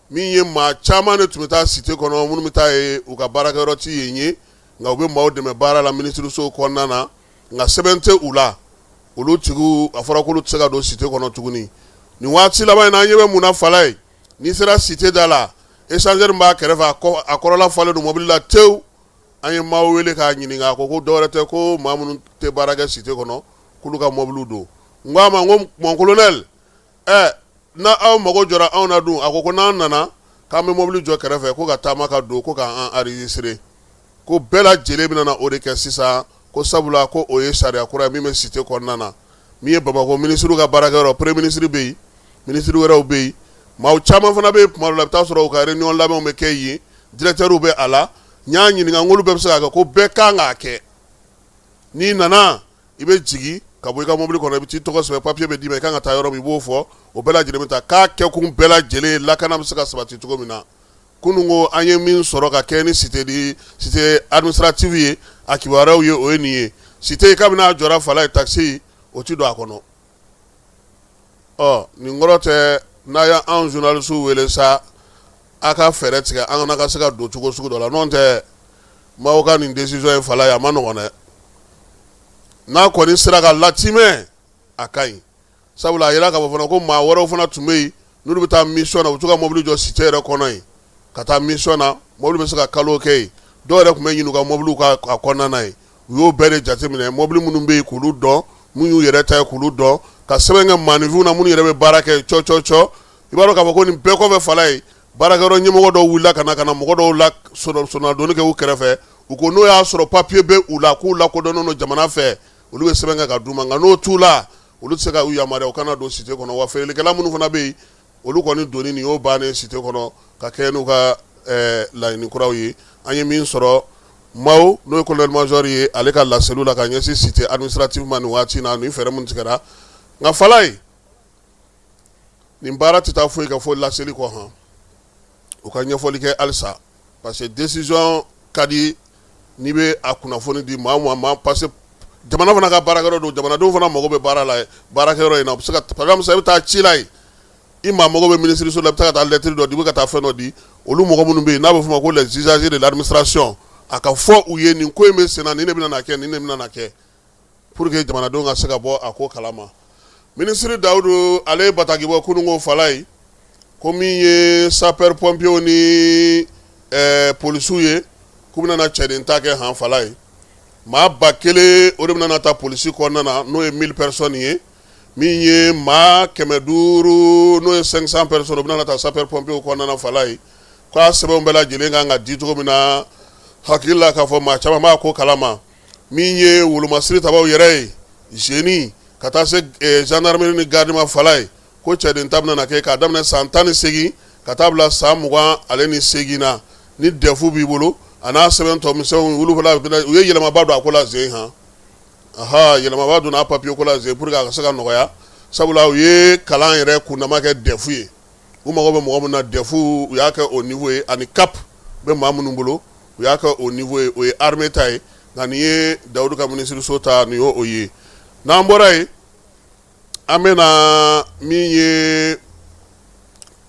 min ye maa caman de tun bɛ taa cité kɔnɔ minnu bɛ taa ye u ka baarakɛyɔrɔ ti yen ye nka u bɛ maaw dɛmɛ baara la minisiriso kɔnɔna na nka sɛbɛn tɛ u la olu tigiw a fɔra k'olu tɛ se ka don cité kɔnɔ tuguni nin waati laban in na an ɲɛ bɛ mun na Fala ye n'i sera cité da la échangeur b'a kɛrɛfɛ a kɔrɔla falen don mobili la tewu an ye maaw wele k'a ɲininka a ko dɔwɛrɛ tɛ ko maa minnu tɛ baara kɛ cité kɔnɔ k'olu ka mobiliw don n ko a ma n ko mon colonel na aw mago jɔra anw na dun a ko n'an nana k'an bɛ mobili jɔ kɛrɛfɛ ko ka taama ka don ko k'an enregistrer ko bɛɛ lajɛlen bɛna na o de kɛ sisan ko sabula ko o ye sariya kura ye min bɛ cité kɔnɔna na min ye Bamakɔ ministre ka baarakɛyɔrɔ premier ministre bɛ yen ministre wɛrɛw bɛ yen maaw caman fana bɛ yen tuma dɔ la i bɛ taa sɔrɔ u ka réunion labɛnw bɛ kɛ yen directeurs bɛ a la n y'a ɲininka n k'olu bɛɛ bɛ se ka kɛ ko bɛɛ kan k'a kɛ n'i nana i bɛ jigin ka bɔ i ka mobili kɔnɔ i bɛ t'i tɔgɔ sɛbɛn papier bɛ d'i ma i kan ka taa yɔrɔ min i b'o fɔ o bɛɛ lajɛlen bɛ ta k'a kɛkun bɛɛ lajɛlen lakana bɛ se ka sabati cogo min na kunun ko an ye min sɔrɔ ka kɛ ni cité administrative ye a kibaruyaw ye o ye nin ye cité kabini a jɔra Fala ye taxi o ti don a kɔnɔ nin kɔrɔ tɛ n'a y'an journalistes wele sa a ka fɛɛrɛ tigɛ an kana ka se ka don cogo sugu dɔ la n'o tɛ maaw ka nin décision ye Fala ye a ma nɔgɔn dɛ n'a kɔni sera ka latimɛ a ka ɲi sabula a yira k'a fɔ fana ko maa wɛrɛw fana tun bɛ yen n'olu bɛ taa mission na u bɛ to ka mobili jɔ cité yɛrɛ kɔnɔ yen ka taa mission na mobili bɛ se ka kalo kɛ yen dɔw yɛrɛ tun bɛ ɲini u ka mobiliw ka kɔnɔna na yen u y'o bɛɛ de jateminɛ mobili minnu bɛ yen k'olu dɔn mun y'u yɛrɛ ta ye k'olu dɔn ka sɛbɛn kɛ maanifinw na minnu yɛrɛ bɛ baara kɛ cɔ i b'a dɔn k'a fɔ ko nin bɛɛ kɔfɛ Fala ye baarakɛyɔrɔ ɲɛmɔgɔ dɔw wulila ka na mɔgɔ dɔw la sɔnnadonni kɛ u kɛrɛfɛ u ko n'o y'a sɔrɔ papier bɛ u la k'u lakodɔnnen don jamana fɛ olu bɛ sɛbɛn kɛ ka d'u ma nka n'o t'u la olu tɛ se ka u yamaruya u kana don cité kɔnɔ wa feerelikɛla minnu fana bɛ yen olu kɔni donni nin y'o bannen cité kɔnɔ ka kɛ n'u ka laɲini kuraw ye an ye min sɔrɔ maaw n'o ye colonel major ye ale ka laseliw la ka ɲɛsin cité administrative ma nin waati in na nin fɛɛrɛ minnu tigɛra nka Fala ye nin baara tɛ taa foyi ka fɔ laseli kɔ han u ka ɲɛfɔli kɛ halisa parce que décision ka di n'i bɛ a kunnafoni di maa parce que jamana fana ka baarakɛyɔrɔ don jamanadenw fana mago bɛ baara la baarakɛyɔrɔ in na u bɛ se ka par exemple i bɛ taa ci la yen i maa mago bɛ ministériso la i bɛ taa ka taa lettre dɔ di i bɛ ka taa fɛn dɔ di olu mɔgɔ minnu bɛ yen n'a bɛ fɔ o ma ko les usagers de l'administration a ka fɔ u ye nin ko in bɛ sen na nin de bɛna na kɛ nin de bɛna na kɛ pour que jamanadenw ka se ka bɔ a ko kalama ministre Dawudu ale ye bataki bɔ kunun ko Fala ye ko min ye sapeur pompier ni policiers ye k'u bɛna na cɛden ta kɛ han Fala ye maa 1000 o de bɛna na taa polisi kɔnɔna na n'o ye 1000 personnes ye min ye maa 500 n'o ye 500 personnes o bɛna na taa sapeur pompier kɔnɔna na Fala ye k'a sɛbɛnw bɛɛ lajɛlen kan ka di cogo min na hakili la k'a fɔ maa caman b'a ko kalama min ye wolomasiri tabaw yɛrɛ ye génie ka taa se gendarmerie ni garde ma Fala ye ko cɛden ta bɛna na kɛ k'a daminɛ san 18 ka taa bila san 28 na ni defu b'i bolo a n'a sɛbɛn tɔ misɛnw olu fana u ye yɛlɛmaba don a ko la sen han yɛlɛmaba don n'a papier ko la sen pour que a ka se ka nɔgɔya sabula u ye kalan yɛrɛ kundama kɛ defu ye u mago bɛ mɔgɔ min na defu u y'a kɛ au niveau ye ani cap bɛ maa minnu bolo u y'a kɛ au niveau ye o ye armée ta ye nka nin ye Dawudu ka ministériso ta nin y'o ye n'an bɔra yen an bɛna min ye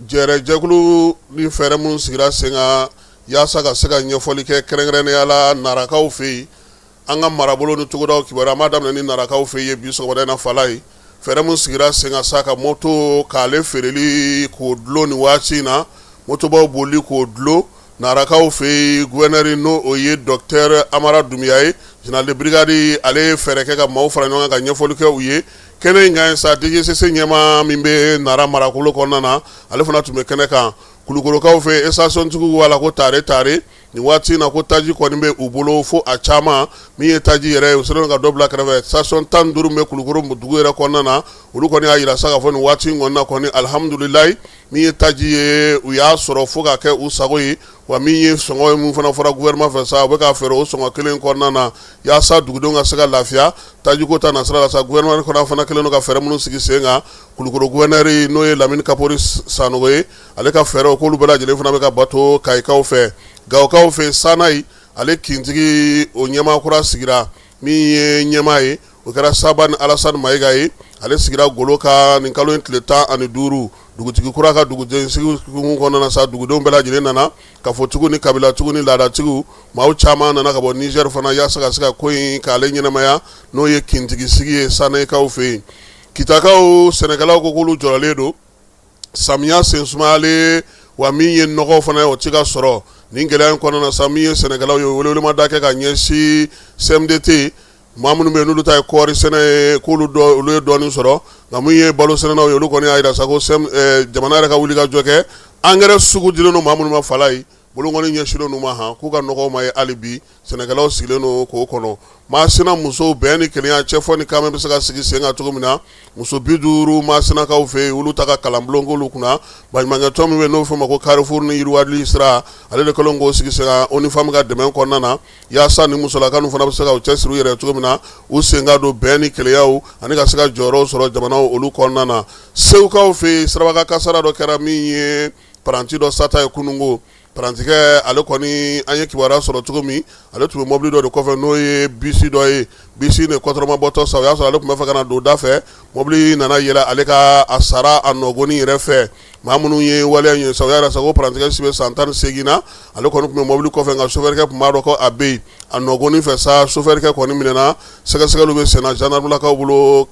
jɛrɛjɛkulu ni fɛɛrɛ minnu sigira sen kan yaasa ka se ka ɲɛfɔli kɛ kɛrɛnkɛrɛnnenya la narakaw fɛ yen an ka marabolo ni togodaw kibaruya an b'a daminɛ ni narakaw fɛ yen bi sɔgɔmada in na Fala ye fɛɛrɛ minnu sigira sen kan sa ka moto k'ale feereli k'o dulon nin waati in na motobaw bolili k'o dulon narakaw fɛ yen gouverneur n'o o ye docteur Amara Dunbiya ye général de brigade ale ye fɛɛrɛ kɛ ka maaw fara ɲɔgɔn kan ka ɲɛfɔli kɛ u ye kɛnɛ in kan sa DGCC ɲɛmaa min bɛ nara marakolo kɔnɔna na ale fana tun bɛ kɛnɛ kan kulukorokaw fɛ station tigiw b'a la ko tare nin waati in na ko taji kɔni bɛ u bolo fo a caman min ye taji yɛrɛ ye u sera ka dɔ bila kɛrɛfɛ station 15 bɛ kulukoro dugu yɛrɛ kɔnɔna na olu kɔni y'a yira sa k'a fɔ nin waati in kɔni na kɔni alihamudulilayi min ye taji ye u y'a sɔrɔ fo ka kɛ u sago ye wa min ye sɔngɔ ye mun fana fɔra gouvernement fɛ sa u bɛ k'a feere o sɔngɔ kelen kɔnɔna na yaasa dugudenw ka se ka lafiya tajiko ta nasira la sa gouvernement fana kelen don ka fɛɛrɛ minnu sigi sen kan kulukoro gouverneur n'o ye Lamini Kapori Sanogo ye ale ka fɛɛrɛw k'olu bɛɛ lajɛlen fana bɛ ka bato kayikaw fɛ Gawukaw fɛ Sanayi ale kintigi o ɲɛmaa kura sigira min ye ɲɛmaa ye o kɛra Saba ni Alasani Mayiga ye ale sigira Golo kan nin kalo in tile 15 dugutigi kura ka dugujɛnsigi kɔnɔna na sa dugudenw bɛɛ lajɛlen nana ka fɔ tugu ni kabila tugu ni laadatigiw maaw caman nana ka bɔ Niger fana yaasa ka se ka ko in k'ale ɲɛnamaya n'o ye kintigisigi ye Sanayikaw fɛ yen Kitakaw sɛnɛkɛlaw ko k'olu jɔrɔlen don samiya sensumayalen wa min ye nɔgɔ fana o ti ka sɔrɔ nin gɛlɛya in kɔnɔna na sa min ye sɛnɛkɛlaw ye welewelemada kɛ ka ɲɛsin CMDT maa minnu bɛ yen n'olu ta ye kɔɔri sɛnɛ ye k'olu ye dɔɔnin sɔrɔ nka mun ye balo sɛnɛnaw ye olu kɔni y'a jira sa ko jamana yɛrɛ ka wuli ka jɔ kɛ angɛrɛ sugu dilen don maa minnu ma fala ye bolo kɔni ɲɛsinnen n'u ma han k'u ka nɔgɔw ma ye hali bi sɛnɛkɛlaw sigilen don k'o kɔnɔ maasina musow bɛn ni kelenya cɛ fɔ ni kamɛ bɛ se ka sigi sen kan cogo min na muso 50 maasinakaw fɛ yen olu ta ka kalanbulon k'olu kunna baɲumankɛtɔn min bɛ n'o fɔ ma ko Carrefour ni yiriwali sira ale de kɛlen k'o sigi sen kan ONIFAM ka dɛmɛ kɔnɔna na yaasa ni musolaka ninnu fana bɛ se ka u cɛsiri u yɛrɛ cogo min na u sen ka don bɛn ni keleyaw ani ka se ka jɔyɔrɔw sɔrɔ jamanaw olu kɔnɔna na Segukaw fɛ yen sirabaka kasara dɔ kɛra min ye paranti dɔ sata ye kununko parantikɛ ale kɔni an ye kibaruya sɔrɔ cogo min ale tun bɛ mobili dɔ de kɔfɛ n'o ye bisi dɔ ye bisi ne kɔtɔrɔma bɔtɔ sa o y'a sɔrɔ ale tun bɛ fɛ ka na don da fɛ mobili nana yɛlɛ ale ka a sara a nɔgɔni yɛrɛ fɛ maa minnu ye waleya ɲɛ sa o y'a yira sa ko parantikɛ si bɛ san 18 na ale kɔni tun bɛ mobili kɔfɛ nka sofɛrikɛ tun b'a dɔn ko a bɛ yen a nɔgɔni fɛ sa sofɛrikɛ kɔni minɛna sɛgɛsɛgɛliw bɛ senna gendarmelakaw bolo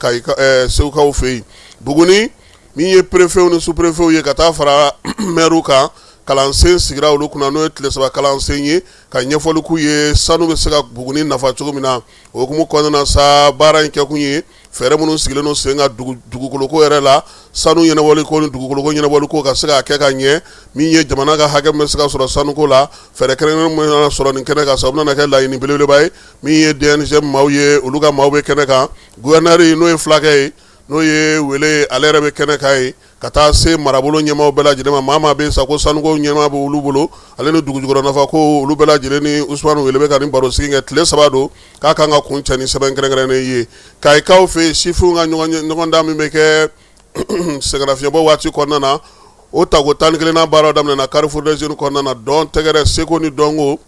Segukaw fɛ yen Buguni min ye préfet ni sous-préfet ye ka taa fara maire kan kalansen sigira olu kunna n'o ye tile 3 kalansen ye ka ɲɛfɔli k'u ye sanu bɛ se ka Buguni nafa cogo min na o hukumu kɔnɔna na sa baara in kɛkun ye fɛɛrɛ minnu sigilen don sen ka dugukoloko yɛrɛ la sanu ɲɛnabɔli ko ni dugukoloko ɲɛnabɔli ko ka se ka kɛ ka ɲɛ min ye jamana ka hakɛ min bɛ se ka sɔrɔ sanuko la fɛɛrɛ kɛrɛnkɛrɛnnen min nana sɔrɔ nin kɛnɛ kan sa o bɛna kɛ laɲini belebeleba ye min ye DNG maaw ye olu ka maaw bɛ kɛnɛ kan gouverneur n'o ye fulakɛ ye n'o ye wele ale yɛrɛ bɛ kɛnɛ kan ye ka taa se marabolo ɲɛmaaw bɛɛ lajɛlen ma maa bɛ sa ko sanuko ɲɛmaa bɛ olu bolo ale ni dugujukɔrɔ nafa ko olu bɛɛ lajɛlen ni Usmane wele bɛ ka nin baro sigi kɛ tile 3 don k'a kan ka kun cɛ ni sɛbɛn kɛrɛnkɛrɛnnen ye Kayikaw fɛ sifinw ka ɲɔgɔndan min bɛ kɛ sɛgɛnnafiɲɛbɔ waati kɔnɔna na o tako 11 baaraw daminɛna Carrefour des Jeunes kɔnɔna na dɔn tɛgɛrɛ seko ni dɔnko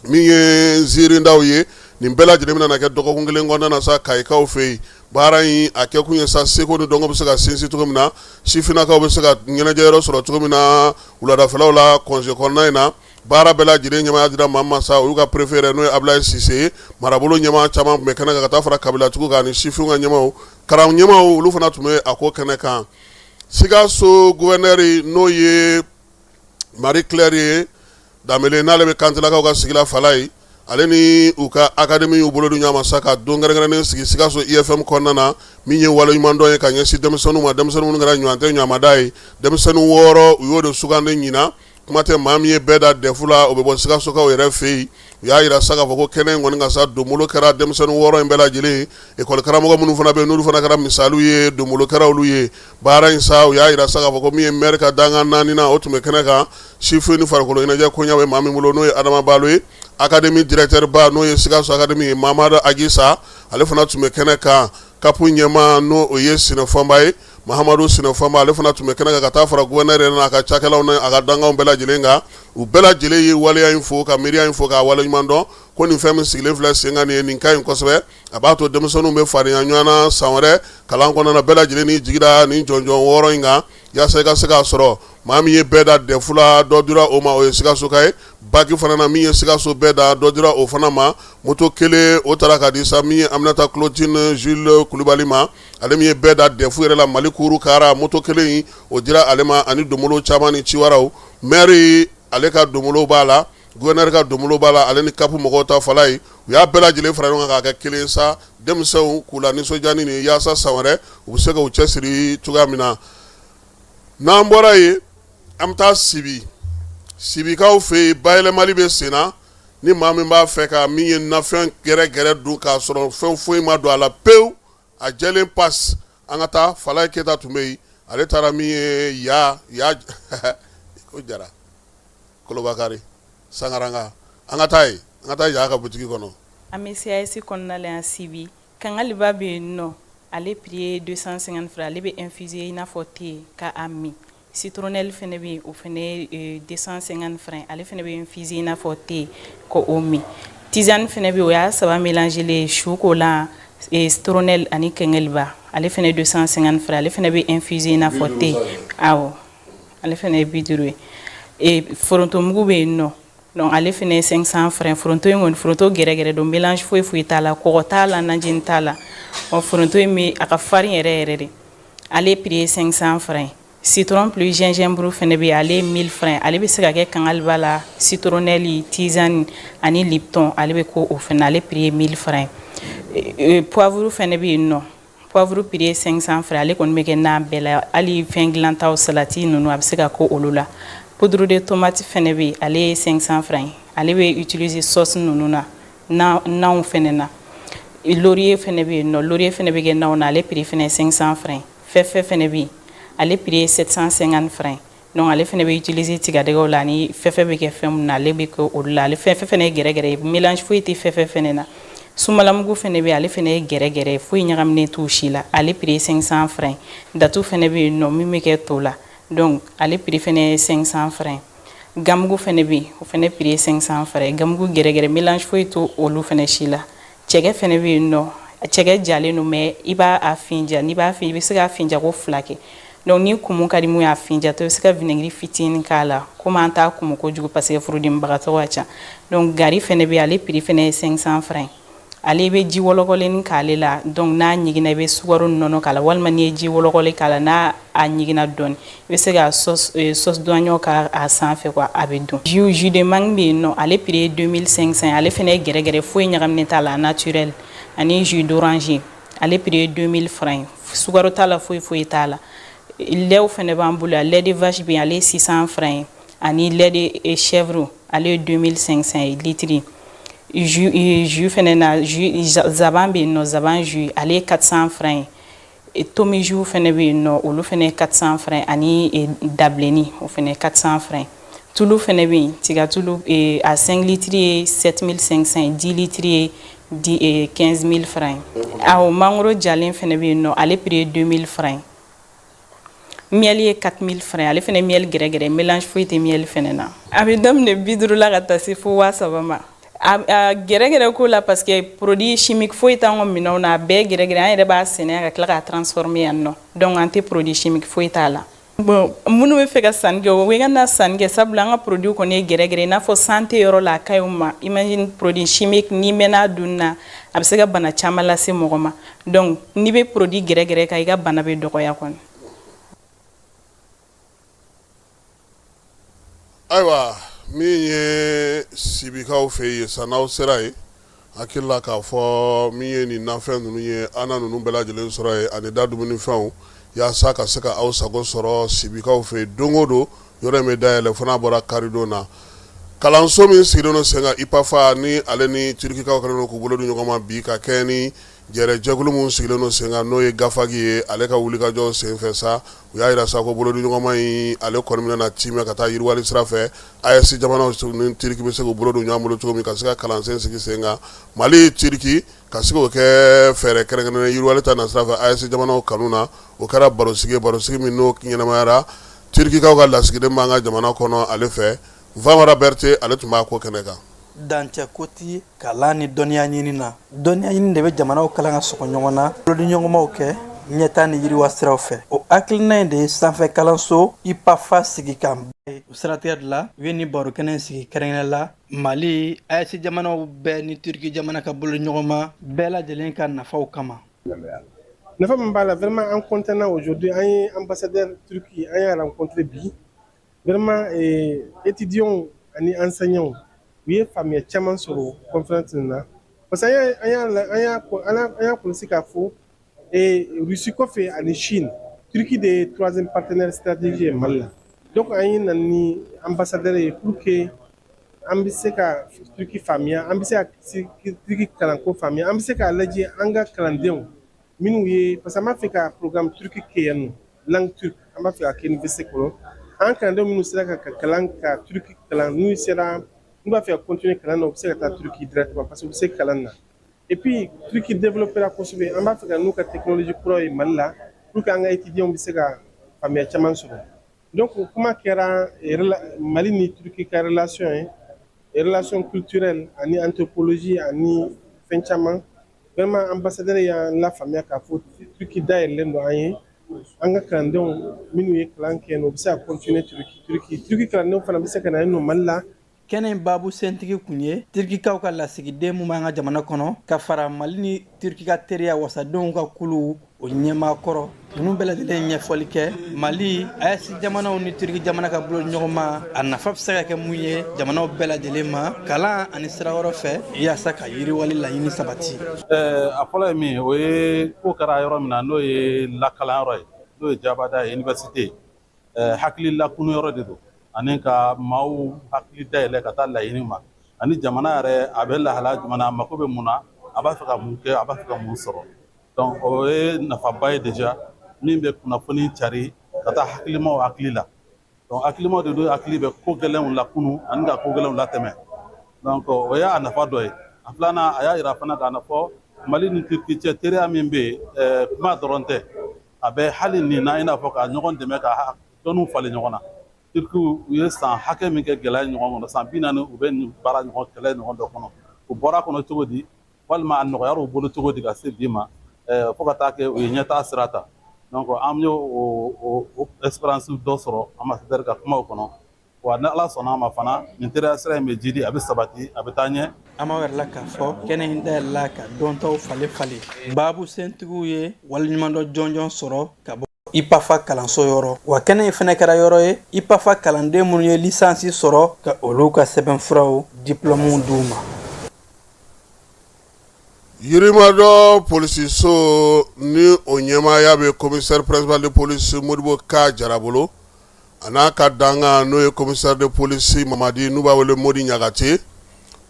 min ye nziirindaw ye nin bɛɛ lajɛlen bɛna kɛ dɔgɔkun kelen kɔnɔna na sa Kayikaw fɛ yen baara in a kɛkun ye sa seko ni dɔnko bɛ se ka sinsin cogo min na sifinnakaw bɛ se ka ɲɛnajɛyɔrɔ sɔrɔ cogo min na wuladafɛlaw la kɔnse kɔnɔna in na baara bɛɛ lajɛlen ɲɛmaaya dira maa ma sa olu ka préfet yɛrɛ n'o ye Ablaye Sise ye marabolo ɲɛmaa caman tun bɛ kɛnɛ kan ka taa fara kabilatigiw kan ani sifinw ka ɲɛmaaw karan ɲɛmaaw olu fana tun bɛ a ko kɛnɛ kan Sikaso gouverneur n'o ye Marie Claire ye Danbele n'ale bɛ kantilakaw ka sigila fala ye ale ni u ka académie y'u bolo di ɲɔgɔn ma sa ka don kɛrɛnkɛrɛnnen sigi Sikaso IFM kɔnɔna na min ye waleɲumandɔn ye ka ɲɛsin denmisɛnninw ma denmisɛnninw minnu kɛra ɲɔgɔn tɛ ɲɔgɔnmada ye denmisɛnnin 6 u y'o de sugandi ɲinan kuma tɛ maa min ye bɛɛ da dɛfu la o bɛ bɔ Sikasokaw yɛrɛ fɛ yen u y'a yira sa k'a fɔ ko kɛnɛ in kɔni ka sa donbolo kɛra denmisɛnnin 6 in bɛɛ lajɛlen école karamɔgɔ minnu fana bɛ yen n'olu fana kɛra misaliw ye donbolo kɛra olu ye baara in sa u y'a yira sa k'a fɔ ko min ye maire ka dankan 4 na o tun bɛ kɛnɛ kan sifin ni farikolo ɲɛnajɛ koɲa bɛ maa min bolo n'o ye Adama Balo ye académie directeur ba n'o ye Sikaso académie ye Mamadu Agisa ale fana tun bɛ kɛnɛ kan kapu ɲɛmaa n'o o ye Sinɛfɔnba ye Mahamadu Sinɛfɔnba ale fana tun bɛ kɛnɛ kan ka taa fara gouverneur yɛrɛ n'a ka cakɛlaw n'a ka dankanw bɛɛ lajɛlen kan u bɛɛ lajɛlen ye waleya in fo ka miiriya in fo k'a waleɲuman dɔn ko nin fɛn min sigilen filɛ sen kan nin ye nin ka ɲi kosɛbɛ a b'a to denmisɛnninw bɛ farinya ɲɔgɔn na san wɛrɛ kalan kɔnɔna bɛɛ lajɛlen ni jigira nin jɔnjɔn 6 in kan yaasa i ka se k'a sɔrɔ maa min ye bɛɛ da dɛfu la dɔ dira o ma o ye Sikasoka ye baki fana na min ye Sikaso bɛɛ da dɔ dira o fana ma moto kelen o taara ka di sa min ye Aminata Clotine Jules Kulibali ma ale min ye bɛɛ da dɛfu yɛrɛ la Mali kuru kara moto kelen in o dira ale ma ani donbolo caman ni ciwaraw maire ale ka donbolo b'a la gouverneur ka donbolo b'a la ale ni kapu mɔgɔw ta fala ye u y'a bɛɛ lajɛlen fara ɲɔgɔn kan k'a kɛ kelen sa denmisɛnw k'u la nisɔndiya ni nin yaasa san wɛrɛ u bɛ se ka u cɛsiri cogoya min na n'an bɔra yen an bɛ taa Sibikaw fɛ yen bayɛlɛmali bɛ sen na ni maa min b'a fɛ ka min ye nafɛn gɛrɛgɛrɛ dun k'a sɔrɔ fɛn foyi ma don a la pewu a jɛlen passe an ka taa Falaye Keyita tun bɛ yen ale taara min ye ya ko jara Kolobakari Sangaranga an ka taa ya ka butigi kɔnɔ an bɛ CAS kɔnɔna la yan Sibi kangaliba bɛ yen nɔ ale prix ye 250 francs ale bɛ infuser i n'a fɔ thé k'a min citronnelle fɛnɛ bɛ yen o fɛnɛ ye 250 francs ale fɛnɛ bɛ infuser i n'a fɔ thé ko o min tisane fɛnɛ bɛ yen o y'a 3 mélanger su ko la citronelle ani kengelba ale fɛnɛ 250 francs ale fɛnɛ bɛ infuser n'a fɔ thé awɔ ale fɛnɛ ye 50 ye foronto mugu bɛ yen nɔ donc ale fɛnɛ ye 500 francs foronto in kɔni foronto gɛrɛgɛrɛ don mélange foyi t'a la kɔgɔ t'a la najini t'a la foronto in bɛ a ka farine yɛrɛ de ale prix ye 500 francs citron plus gingembre fɛnɛ bɛ ale ye 1000 francs ale bɛ se ka kɛ kangali la citronnelle tisane ani lipton ale bɛ ko o fɛnɛ ale prix ye 1000 francs poivre fɛnɛ bɛ yen nɔ poivre prix ye 500 francs ale kɔni bɛ kɛ n'a bɛɛ la hali fɛn dilantaw salati ninnu a bɛ se ka ko olu la poudre de tomate fɛnɛ bɛ yen ale ye 500 francs ale bɛ utiliser sauce ninnu na nanw fɛnɛ na laurier fɛnɛ bɛ yen nɔ laurier fɛnɛ bɛ kɛ nanw na ale prix fɛnɛ ye 500 francs fɛfɛ fɛnɛ bɛ yen ale prix ye 750 francs donc ale fɛnɛ bɛ utiliser tigadɛgɛw la ni fɛfɛ bɛ kɛ fɛn mun na ale bɛ kɛ olu la ale fɛfɛ fɛnɛ ye gɛrɛgɛrɛ ye mélange foyi tɛ fɛfɛ fɛnɛ na sumalamugu fɛnɛ bɛ ale fɛnɛ ye gɛrɛgɛrɛ foyi ɲagaminen t'u si la ale prix ye 500 francs datu fɛnɛ bɛ yen nɔ min bɛ kɛ to la donc ale prix fɛnɛ ye 500 francs gamugu fɛnɛ bɛ yen o fɛnɛ prix ye 500 francs gamugu gɛrɛgɛrɛ mélange foyi to olu fɛnɛ si la cɛkɛ fɛnɛ bɛ yen nɔ cɛkɛ jalen don mais i b'a finja n'i b'a fin i bɛ se k'a finja ko 2 kɛ donc ni kumu ka di mun y'a finja to i bɛ se ka vinaigre fitinin k'a la komi an t'a kumu kojugu parce que furudimibagatɔ ka ca donc gari fɛnɛ bɛ yen ale prix fɛnɛ ye 500 francs ale bɛ ji wɔlɔkɔlennin k'ale la donc n'a ɲiginna i bɛ sukaro nɔnɔ k'a la walima n'i ye ji wɔlɔkɔlen k'a la n'a ɲiginna dɔɔni i bɛ se ka sauce douanière k'a sanfɛ quoi a bɛ dun jus de mangue bɛ yen nɔ ale prix ye 2500 ale fɛnɛ ye gɛrɛgɛrɛ foyi ɲagaminen t'a la naturel ani jus d'oranger ale prix ye 2000 francs sukaro t'a la foyi t'a la lait fɛnɛ b'an bolo lait de vache bɛ yen ale ye 600 francs ani lait de chèvre ale ye 2500 litres jus fɛnɛ na jus zaban bɛ yen nɔ zaban jus ale ye 400 francs tomi jus fɛnɛ bɛ yen nɔ olu fɛnɛ ye 400 francs ani dabileni o fɛnɛ 400 francs tulu fɛnɛ bɛ yen tiga tulu a 5 litres ye 7500 10 litres ye 15000 francs awɔ mangoro jalen fɛnɛ bɛ yen nɔ ale prix ye 2000 francs miel ye 4000 francs ale fɛnɛ miel gɛrɛgɛrɛ mélange foyi tɛ miel fɛnɛ na a bɛ daminɛ 50 la ka taa se fo 3000 ma a gɛrɛgɛrɛ ko la parce que produit chimique foyi t'an ka minɛnw na a bɛɛ gɛrɛgɛrɛ an yɛrɛ b'a sɛnɛ ka tila k'a transformer yan nɔ donc an tɛ produit chimique foyi t'a la bon minnu bɛ fɛ ka sanni kɛ o bɛ ka na sanni kɛ sabula an ka produit kɔni ye gɛrɛgɛrɛ i n'a fɔ santé yɔrɔ la a ka ɲi o ma imagine produit chimique n'i mɛnna a dunni na a bɛ se ka bana caman lase mɔgɔ ma donc n'i bɛ produit gɛrɛgɛrɛ kan i ka bana bɛ dɔgɔya kɔni. ayiwa min ye sibikaw fɛ yen san n'aw sera yen hakili la k'a fɔ min ye nin nafɛn ninnu ye an na ninnu bɛɛ lajɛlen sɔrɔ yen ani da dumunifɛnw yaasa ka se ka aw sago sɔrɔ sibikaw fɛ yen don o don yɔrɔ in bɛ dayɛlɛ fo n'a bɔra karidon na kalanso min sigilen don sen kan ipafa ni ale ni turikikaw kɛlen don k'u bolo di ɲɔgɔn ma bi ka kɛ ni jɛrɛjɛkulu min sigilen don sen kan n'o ye gafagi ye ale ka wulikajɔ senfɛ sa u y'a yira sa ko bolodi ɲɔgɔnma in ale kɔni bɛna timɛ ka taa yiriwali sira fɛ AES jamanaw ni turiki bɛ se k'u bolo don ɲɔgɔn bolo cogo min ka se ka kalansen sigi sen kan Mali turiki ka se k'o kɛ fɛɛrɛ kɛrɛnkɛrɛnnen yiriwali ta na sira fɛ AES jamanaw kanu na o kɛra barosigi min n'o ɲɛnɛmayara turikikaw ka lasigiden b'an ka jamana kɔnɔ ale fɛ Famara Berete ale tun b'a ko kɛnɛ kan. Dancɛ ko ti kalan ni dɔnniya ɲini na dɔnniya ɲini de bɛ jamanaw kalan ka sɔgɔ ɲɔgɔn na bolodi ɲɔgɔnmaw kɛ ɲɛta ni yiriwa siraw fɛ o hakilina in de ye sanfɛ kalanso IPAFA sigi kan o siratigɛ de la u ye ni baro kɛnɛ sigi kɛrɛnkɛrɛn la Mali AES jamanaw bɛɛ ni Turki jamana ka bolodi ɲɔgɔnma bɛɛ lajɛlen ka nafaw kama. Nafa min b'a la vraiment an content aujourd'hui an ye ambassadeur Turki an y'a rencontré bi vraiment étudiants ani enseignants u ye faamuya caman sɔrɔ conférence na parce que an y'a kɔlɔsi k'a fɔ Russie kɔfɛ ani Chine Turki de ye troisième partenaire stratégique ye Mali la donc an ye na ni ambassadeur ye pour que an bɛ se ka Turki faamuya an bɛ se ka Turki kalanko faamuya an bɛ se k'a lajɛ an ka kalandenw minnu ye parce que an b'a fɛ ka programme Turki kɛ yan nɔ langue turque an b'a fɛ ka kɛ université kɔnɔ an kalandenw minnu sera ka kalan ka Turki kalan n'u sera n'u b'a fɛ ka continuer kalan na u bɛ se ka taa Turki directement parce que u bɛ se kalan na et puis Turki développera kosɛbɛ an b'a fɛ ka n'u ka technologie kura ye Mali la pour que an ka étudiants bɛ se ka faamuya caman sɔrɔ donc kuma kɛra Mali ni Turki ka relation ye relation culturelle ani anthropologie ani fɛn caman vraiment ambassadeur ya la famille k'a fɔ Turki dayɛlɛlen don an ye an ka kalandenw minnu ye kalan kɛ yen nɔ u bɛ se ka continuer Turki kalandenw fana bɛ se ka na yen nɔ Mali la. kɛnɛ babu sentigi kun ye turkikaw ka lasigiden mun b'an ka jamana kɔnɔ ka fara Mali ni Turki ka teriya wasadenw ka kulu o ɲɛmaa kɔrɔ ninnu bɛɛ lajɛlen ɲɛfɔli kɛ Mali AES jamanaw ni Turki jamana ka bolo ɲɔgɔn ma a nafa bɛ se ka kɛ mun ye jamanaw bɛɛ lajɛlen ma kalan ani sira wɛrɛ fɛ yaasa ka yiriwali laɲini sabati. A fɔlɔ ye min o ye ko kɛra yɔrɔ min na n'o ye lakalanyɔrɔ ye n'o ye Jabada ye université hakili lakunu yɔrɔ de don ani ka maaw hakili dayɛlɛ ka taa laɲini ma ani jamana yɛrɛ a bɛ lahala jumɛn a mako bɛ mun na a b'a fɛ ka mun kɛ a b'a fɛ ka mun sɔrɔ donc o ye nafaba ye déjà min bɛ kunnafoni cari ka taa hakilimaw hakili la donc hakilimaw de don hakili bɛ ko gɛlɛnw lakunu ani ka ko gɛlɛnw latɛmɛ donc o y'a nafa dɔ ye a filanan a y'a yira fana k'a fɔ Mali ni Turki cɛ teriya min bɛ yen kuma dɔrɔn tɛ a bɛ hali nin na i n'a fɔ ka ɲɔgɔn dɛmɛ ka dɔnniw falen ɲɔgɔn na Turki u ye san hakɛ min kɛ gɛlɛya ɲɔgɔn kɔnɔ san 40 u bɛ nin baara ɲɔgɔn kɛlɛ ɲɔgɔn dɔ kɔnɔ u bɔra kɔnɔ cogo di walima a nɔgɔyara u bolo cogo di ka se bi ma fo ka taa kɛ u ye ɲɛtaa sira ta donc an y'o o expérience dɔ sɔrɔ ambassadeur ka kumaw kɔnɔ wa ni Ala sɔnna a ma fana nin teriya sira in bɛ jidi a bɛ sabati a bɛ taa ɲɛ. An b'a yɛrɛ la k'a fɔ kɛnɛ in dayɛlɛla ka dɔntaw falen baabu sentigiw ye waliɲuman dɔ jɔnjɔn sɔrɔ ka bɔ IPAFA kalanso yɔrɔ wa kɛnɛ in fɛnɛ kɛra yɔrɔ ye IPAFA kalanden minnu ye lisansi sɔrɔ ka olu ka sɛbɛnfuraw diplômew d'u ma. Yirimado polisiso ni o ɲɛmaaya bɛ commissaire principal de police Modibo Ka Jara bolo a n'a ka danga n'o ye commissaire de police Mamadi n'u b'a wele Modi Ɲagate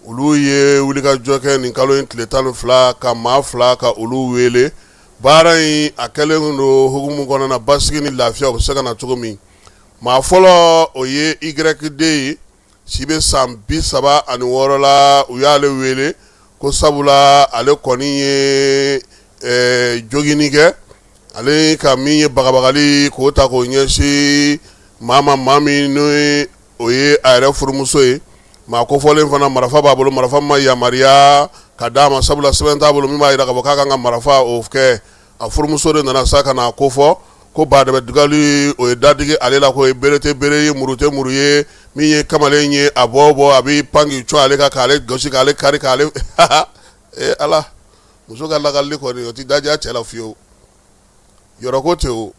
olu ye wulikajɔ kɛ nin kalo in tile 12 ka maa 2 ka olu wele baara in a kɛlen don hukumu kɔnɔna na basigi ni lafiya u bɛ se ka na cogo min maa fɔlɔ o ye YD ye si bɛ san 36 la u y'ale wele ko sabula ale kɔni ye jogini kɛ ale ka min ye bagabagali k'o ta k'o ɲɛsin maa min n'o ye o ye a yɛrɛ furumuso ye maa kofɔlen fana marifa b'a bolo marifa ma yamaruya ka d'a ma sabula sɛbɛn t'a bolo min b'a jira k'a fɔ k'a kan ka marifa o kɛ a furumuso de nana sa ka na ko fɔ ko badɛbɛ dugali o ye dadigi ale la ko ye bere tɛ bere ye muru tɛ muru ye min ye kamalen ye a bɔ a bɛ pan k'i cun ale kan k'ale gosi k'ale kari k'ale ala muso ka lakalili kɔni o tɛ daja cɛ la fiyewu yɔrɔ ko tɛ o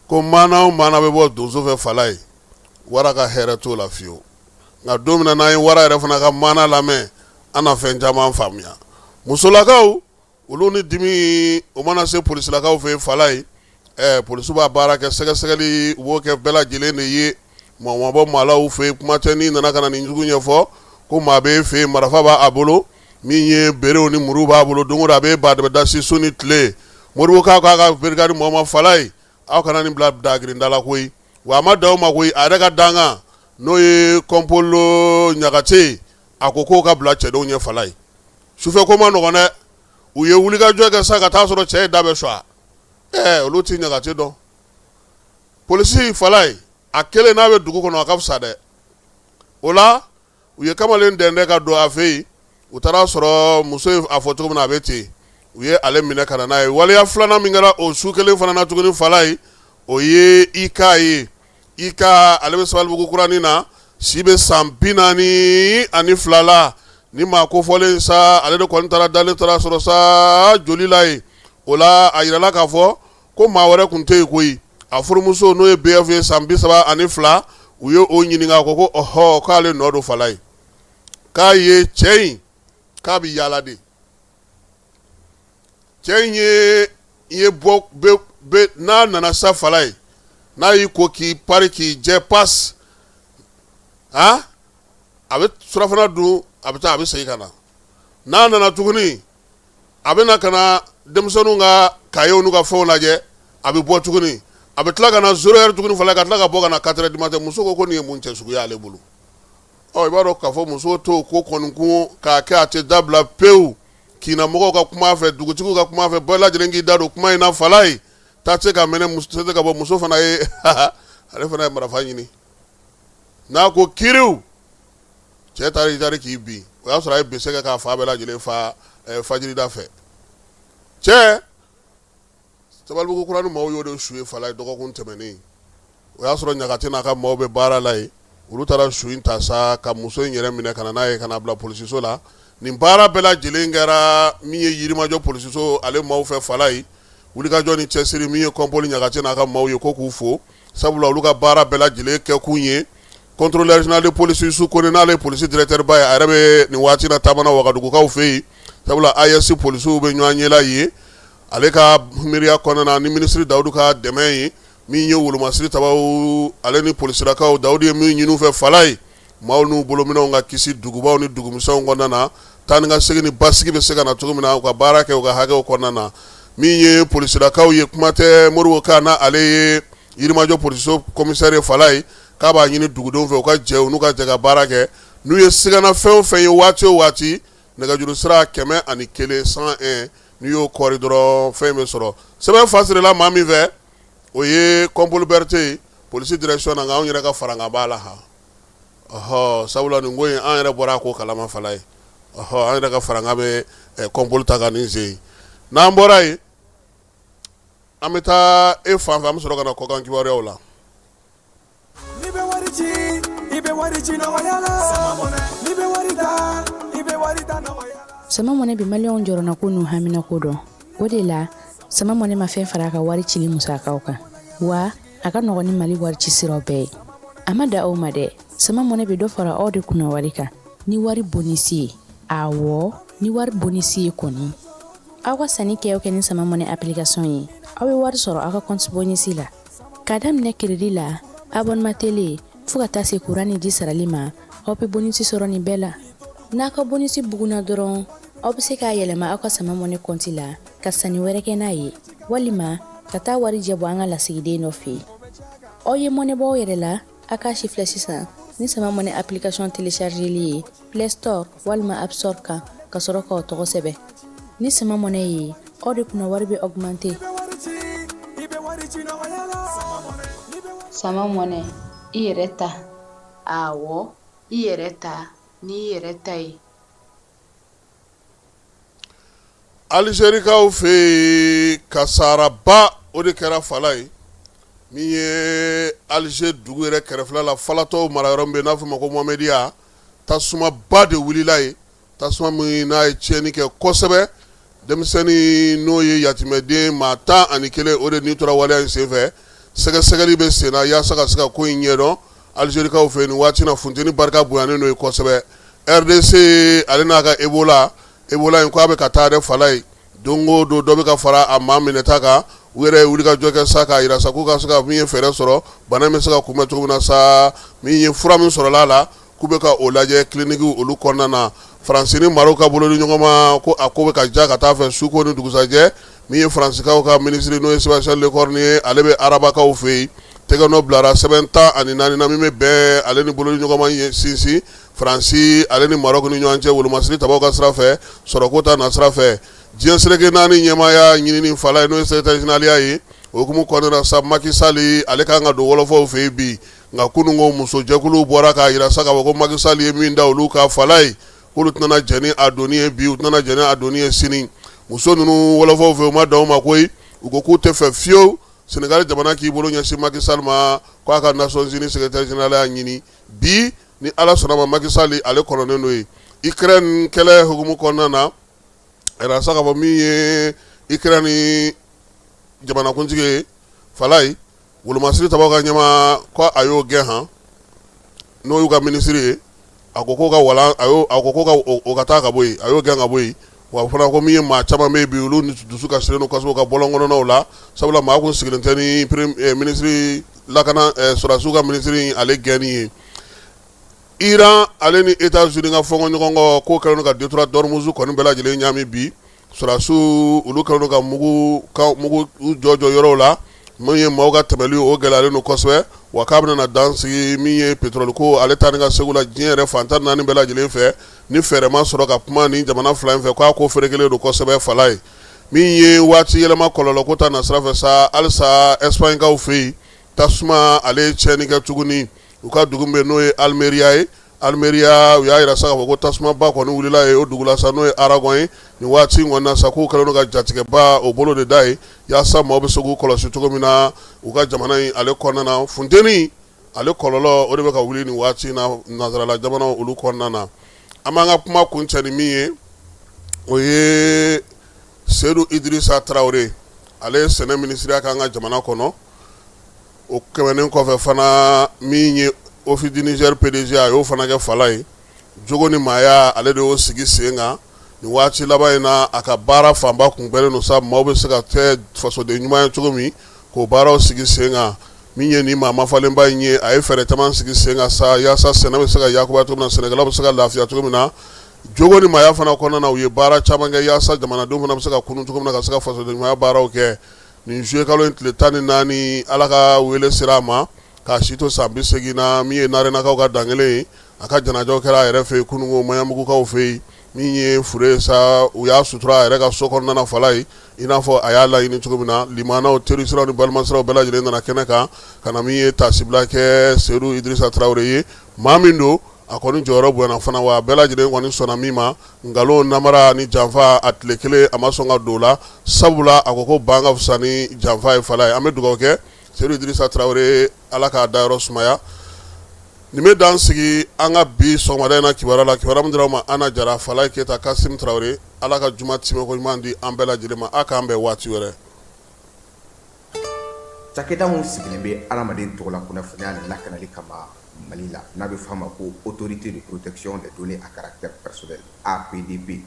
ko maana o maana bɛ bɔ donso fɛ fala ye wara ka hɛrɛ t'o la fiyewu nka don min na n'an ye wara yɛrɛ fana ka maana lamɛn an na fɛn caman faamuya musolakaw olu ni dimi o mana se polisilakaw fɛ fala ye polisiw b'a baara kɛ sɛgɛsɛgɛli u b'o kɛ bɛɛ lajɛlen de ye maa ma bɔ maalaw fɛ kuma tɛ ni nana ka na nin jugu ɲɛfɔ ko maa b'e fɛ marifa b'a bolo min ye berew ni muru b'a bolo don o don a bɛ badɛbɛ dasi su ni tile Modibo k'a ka brigade mɔgɔ fala ye aw kana nin bila dagirinda la koyi wa a ma da o ma koyi a yɛrɛ ka danga n'o ye Kɔnpolo Ɲagate a ko k'o ka bila cɛdenw ɲɛ fala ye sufɛ ko ma nɔgɔn dɛ u ye wulikajɔ kɛ sa ka taa sɔrɔ cɛ ye da bɛ suwa olu ti Ɲagate dɔn polisi fala ye a kelen n'a bɛ dugu kɔnɔ a ka fisa dɛ o la u ye kamalen dɛndɛ ka don a fɛ yen u taara sɔrɔ muso ye a fɔ cogo min na a bɛ ten u ye ale minɛ ka na n'a ye waleya filanan min kɛra o su kelen fana na tuguni fala ye o ye IK ye IK ale bɛ Sabalibugu kuranin na si bɛ san 42 la ni maa kofɔlen sa ale de kɔni taara dalen taara sɔrɔ sa joli la ye o la a yirala k'a fɔ ko maa wɛrɛ tun tɛ yen koyi a furumuso n'o ye BF ye san 32 u ye o ɲininka ko ɔhɔ k'ale nɔ don fala ye k'a ye cɛ in k'a bɛ yaala de cɛ in ye bɔ n'a nana sa fala ye n'a y'i ko k'i pari k'i jɛ pasi a bɛ surafana dun a bɛ taa a bɛ segin ka na n'a nana tuguni a bɛ na ka na denmisɛnninw ka kayew n'u ka fɛnw lajɛ a bɛ bɔ tuguni a bɛ tila ka na 0 heure tuguni fala ka tila ka bɔ ka na 4 heures du matin muso ko nin ye mun cɛ sugu y'ale bolo i b'a dɔn k'a fɔ muso to ko kɔni kun k'a kɛ a tɛ dabila pewu kinamɔgɔw ka kuma fɛ dugutigiw ka kuma fɛ bɛɛ lajɛlen k'i da don kuma in na fala ye taa se ka mɛnɛ muso tɛ ka bɔ muso fana ye ale fana ye marifa ɲini n'a ko kiriw cɛ taara k'i bin o y'a sɔrɔ a ye bese kɛ k'a fa bɛɛ lajɛlen fa fajirida fɛ cɛ Sabalibugu kurani maaw y'o de suye fala ye dɔgɔkun tɛmɛnen o y'a sɔrɔ Ɲagate n'a ka maaw bɛ baara la yen olu taara su in ta sa ka muso in yɛrɛ minɛ ka na n'a ye ka na bila polisiso la nin baara bɛɛ lajɛlen kɛra min ye Yirimajɔ polisiso ale maaw fɛ fala ye wulikajɔ ni cɛsiri min ye Kɔnpoli Ɲagate n'a ka maaw ye ko k'u fo sabula olu ka baara bɛɛ lajɛlen kɛ kun ye contrôleur général de police Yusu Kone n'ale police directeur ba ye a yɛrɛ bɛ nin waati na taamana Wagadugukaw fɛ yen sabula AES polisiw bɛ ɲɔgɔn ɲɛla yen ale ka miiriya kɔnɔna ni ministre Dawudu ka dɛmɛ ye min ye wolomasiri tabaw ale ni polisilakaw Dawudu ye min ɲini u fɛ fala ye maaw n'u bolominɛw ka kisi dugubaw ni dugumisɛnw kɔnɔna na taa ni ka segin ni basigi bɛ se ka na cogo min na u ka baara kɛ u ka hakɛw kɔnɔna na min ye polisilakaw ye kuma tɛ Moribo Ka na ale ye Yirimajɔ polisiso commissaire ye fala ye k'a b'a ɲini dugudenw fɛ u ka jɛ u n'u ka jɛ ka baara kɛ n'u ye sigana fɛn o fɛn ye waati o waati nɛgɛjuru sira 101 101 n'u y'o kɔri dɔrɔn fɛn bɛ sɔrɔ sɛbɛn fasirila maa min fɛ o ye Kɔnpoli Berete police direction na nka anw yɛrɛ ka faranga b'a la ha sabula nin ko in an yɛrɛ bɔra a ko kalama fala ye an yɛrɛ ka faranga bɛ Kɔnpoli ta ka nin sen n'an bɔra yen an bɛ taa e fan fɛ an bɛ sɔrɔ ka na kɔkan kibaruyaw la. Sama mɔnɛ bi maliyɛnw jɔrɔna ko n'u hamina ko dɔn o de la sama mɔnɛ ma fɛn fara a ka wari cili musakaw kan wa a ka nɔgɔn ni Mali wari ci siraw bɛɛ ye a ma da aw ma dɛ sama mɔnɛ bi dɔ fara aw de kunna wari kan ni wari bonisi ye awɔ ni wari bonisi ye kɔni aw ka sanni kɛ o kɛ ni sama mɔnɛ application ye aw bɛ wari sɔrɔ aw ka compte bonisi la ka daminɛ crédit la abonnement télé fo ka taa se courant ni ji sarali ma aw bɛ bonisi sɔrɔ nin bɛɛ la n'a ka bonisi buguna dɔrɔn aw bɛ se k'a yɛlɛma aw ka sama mɔnɛ compte la ka sanni wɛrɛ kɛ n'a ye walima ka taa wari jɛ bɔ an ka lasigiden nɔfɛ aw ye mɔnɛ bɔ aw yɛrɛ la a k'a si filɛ sisan ni sama mɔnɛ application téléchargeli ye Play Store walima App Store kan ka sɔrɔ k'aw tɔgɔ sɛbɛn ni sama mɔnɛ ye aw de kunna wari bɛ augmenter sama mɔnɛ i yɛrɛ ta awɔ i yɛrɛ ta ni yɛrɛ ta ye Algérikaw fɛ kasaraba o de kɛra fala ye min ye Alger dugu yɛrɛ kɛrɛfɛla la falatɔw marayɔrɔ min bɛ n'a fɔ ma ko Mohamɛdiya tasumaba de wulila ye tasuma min n'a ye tiɲɛni kɛ kosɛbɛ denmisɛnnin n'o ye yatimɛden maa 11 o de nin tora waleya in senfɛ sɛgɛsɛgɛli bɛ sen na yaasa ka se ka ko in ɲɛdɔn Algérikaw fɛ nin waati na funteni barika bonyanen n'o ye kosɛbɛ RDC ale n'a ka Ebola in ko a bɛ ka taa dɛ fala ye don o don dɔ bɛ ka fara a maa minɛta kan u yɛrɛ ye wulikajɔ kɛ sa k'a yira sa k'u ka se ka min ye fɛɛrɛ sɔrɔ bana in bɛ se ka kunbɛn cogo min na sa min ye fura min sɔrɔla a la k'u bɛ ka o lajɛ kilinikiw olu kɔnɔna na Faransi ni Maroc ka bolo di ɲɔgɔn ma ko a ko bɛ ka ja ka taa fɛ suko ni dugusajɛ min ye Faransikaw ka ministre n'o ye Sébastien Lecornu ye ale bɛ arabakaw fɛ yen tɛgɛ nɔ bilara sɛbɛn 14 na min bɛ bɛn ale ni bolo di ɲɔgɔn ma sinsin Faransi ale ni Maroc ni ɲɔgɔn cɛ wolomasiri tabaw ka sira fɛ sɔrɔko ta na sira fɛ diɲɛ seleke naani ɲɛmaaya ɲinini fala ye n'o ye secrétaire général ye o hukumu kɔnɔna na sa Macky Sall ale kan ka don wɔlɔfɔw fɛ yen bi nka kunungo musojɛkuluw bɔra k'a yira sa k'a fɔ ko Macky Sall ye min da olu ka fala ye k'olu tɛna jɛ ni a donni ye bi u tɛna jɛ ni a donni ye sini muso ninnu wɔlɔfɔw fɛ u ma dan o ma koyi u ko k'u tɛ fɛ fiyewu Sénégal jamana k'i bolo ɲɛsin Macky Sall ma k'a ka Nations Unies secrétaire général y'a ɲini bi ni ala sɔnna ma Macky Sall ale kɔnɔnen n'o ye Ukraine kɛlɛ hukumu kɔnɔna na ɛrɛ sa k'a fɔ min ye Ukraine ni jamanakuntigi ye fala ye wolomasiri tabaw ka ɲɛma ko a y'o gɛn han n'o y'u ka minisiri ye a ko k'o ka walan a ko k'o ka o ka taa ka bɔ yen a y'o gɛn ka bɔ yen wa fana ko min ye maa caman bɛ yen bi olu dusu ka siren kosɛbɛ ka bɔlɔn kɔnɔnaw la sabula maa kun sigilen tɛ ni minisiri lakana sɔrɔdasiw ka minisiri ale gɛnni ye Iran ale ni États-Unis ka fɔnkɔ ɲɔgɔn kɔ k'o kɛlen ka détroit d'Ormuz kɔni bɛɛ lajɛlen ɲami bi sɔrɔdasiw olu kɛlen ka mugu jɔjɔ yɔrɔw la min ye maaw ka tɛmɛli o gɛlɛyalen don kosɛbɛ wa k'a bɛna dan sigi min ye pétrole ko ale taa ni ka segu la diɲɛ yɛrɛ fantan naani bɛɛ lajɛlen fɛ ni fɛɛrɛ ma sɔrɔ ka kuma ni jamana fila in fɛ k'a ko ferekelen don kosɛbɛ fala ye min ye waati yɛlɛma kɔlɔlɔ ko ta nasira fɛ sa halisa Espagnekaw fɛ yen tasuma ale tiɲɛni kɛ tuguni u ka dugu bɛ n'o ye Almeria ye Almeria u y'a yira sa k'a fɔ ko tasumaba kɔni wulila ye o dugu la sa n'o ye Aragon ye nin waati in kɔni na sa k'u kɛlen don ka jatigɛba o bolo de da ye yaasa maaw bɛ se k'u kɔlɔsi cogo min na u ka jamana in ale kɔnɔna na funteni ale kɔlɔlɔ o de bɛ ka wuli nin waati in na nanzarala jamanaw olu kɔnɔna na an b'an ka kuma kuncɛ ni min ye o ye Seydou Idrissa Traoré ale ye sɛnɛ minisiriya k'an ka jamana kɔnɔ o tɛmɛnen kɔfɛ fana min ye Office du Niger PDG a y'o fana kɛ fala ye jogo ni maaya ale de y'o sigi sen kan nin waati laban in na a ka baara fanba kunbɛnnen don sa maaw bɛ se ka kɛ fasoden ɲuman ye cogo min k'o baaraw sigi sen kan min ye nin maa mafalenba in ye a ye fɛɛrɛ caman sigi sen kan sa yaasa sɛnɛ bɛ se ka yakubaya cogo min na sɛnɛkɛlaw bɛ se ka lafiya cogo min na jogo ni maaya fana kɔnɔna na u ye baara caman kɛ yaasa jamanadenw fana bɛ se ka kunu cogo min na ka se ka fasoden ɲumanya baaraw kɛ nin juillet kalo in tile 14 ala ka wele sera a ma k'a si to san 80 na min ye narenakaw ka dan kelen ye a ka janajaw kɛra a yɛrɛ fɛ yen kunungo maɲamugukaw fɛ yen min ye fure sa u y'a sutura a yɛrɛ ka so kɔnɔna na fala ye i n'a fɔ a y'a laɲini cogo min na limanaw terisiraw ni balimasiraw bɛɛ lajɛlen nana kɛnɛ kan ka na min ye tasibila kɛ Seydou Idrissa Traoré ye maa min don a kɔni jɔyɔrɔ bonyana fana wa a bɛɛ lajɛlen kɔni sɔnna min ma nkalon namara ni janfa a tile kelen a ma sɔn ka don o la sabula a ko ko ban ka fisa ni janfa ye fala ye an bɛ dugawu kɛ Seydou Idrissa Traoré ala k'a dayɔrɔ sumaya nin bɛ dan sigi an ka bi sɔgɔmada in na kibaruya la kibaruya min dira ma Ana Jara Falaye Keyita Kasim Traoré ala ka juma timɛko ɲuman di an bɛɛ lajɛlen ma a k'an bɛn waati wɛrɛ. Cakɛda mun sigilen bɛ adamaden tɔgɔ la kunnafoniya ni lakanali kama Mali la n'a bɛ fɔ a ma ko autorité de protection des données à caractère personnel APDP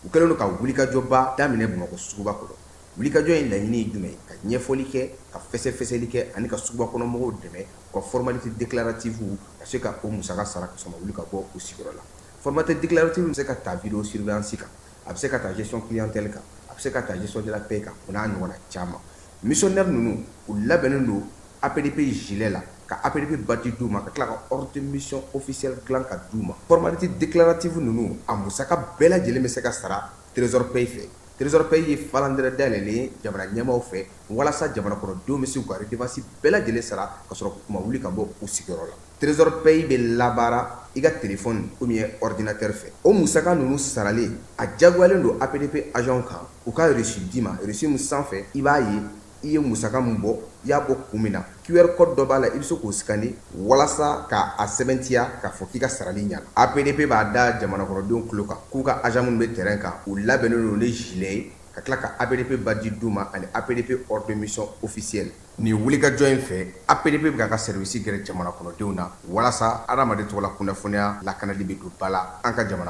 u kɛlen don ka wulikajɔba daminɛ Bamakɔ suguba kɔnɔ wulikajɔ in laɲini ye jumɛn ye ka ɲɛfɔli kɛ ka fɛsɛfɛsɛli kɛ ani ka suguba kɔnɔ mɔgɔw dɛmɛ ka formalité déclarative ka se ka o musaka sara ka sɔrɔ wuli ka bɔ u sigiyɔrɔ la formalité déclarative bɛ se ka ta vidéo surveillance kan a bɛ se ka ta gestion clientèle kan a bɛ se ka ta gestion de la paix kan o n'a ɲɔgɔnna caman missionnaire ninnu u labɛnnen don APDP gilet la ka APDP badge d'u ma ka tila ka ordre de mission officiel dilan ka d'u ma formalité déclarative ninnu a musaka bɛɛ lajɛlen bɛ se ka sara trésor paye fɛ trésor paye ye falandɛrɛ dayɛlɛlen ye jamana ɲɛmaaw fɛ walasa jamana kɔnɔdenw bɛ se k'u ka redevance bɛɛ lajɛlen sara ka sɔrɔ k'u ma wuli ka bɔ u sigiyɔrɔ la trésor paye bɛ labaara i ka téléphone ou bien ordinateur fɛ o musaka ninnu saralen a jagoyalen don APDP agent kan u ka reçu d'i ma reçu min sanfɛ i b'a ye i ye musaka min bɔ i y'a bɔ kun min na QR code dɔ b'a la i bɛ se k'o scanner walasa ka a sɛbɛntiya k'a fɔ k'i ka sarali ɲɛna APDP b'a da jamana kɔnɔdenw tulo kan k'u ka agent minnu bɛ terrain kan u labɛnnen don ni gilet ye ka tila ka APDP badge d'u ma ani APDP ordre de mission officiel nin wulikajɔ in fɛ APDP bɛ k'a ka service gɛrɛ jamana kɔnɔdenw na walasa adamaden tɔgɔ la kunnafoniya lakanali bɛ don ba la an ka jamana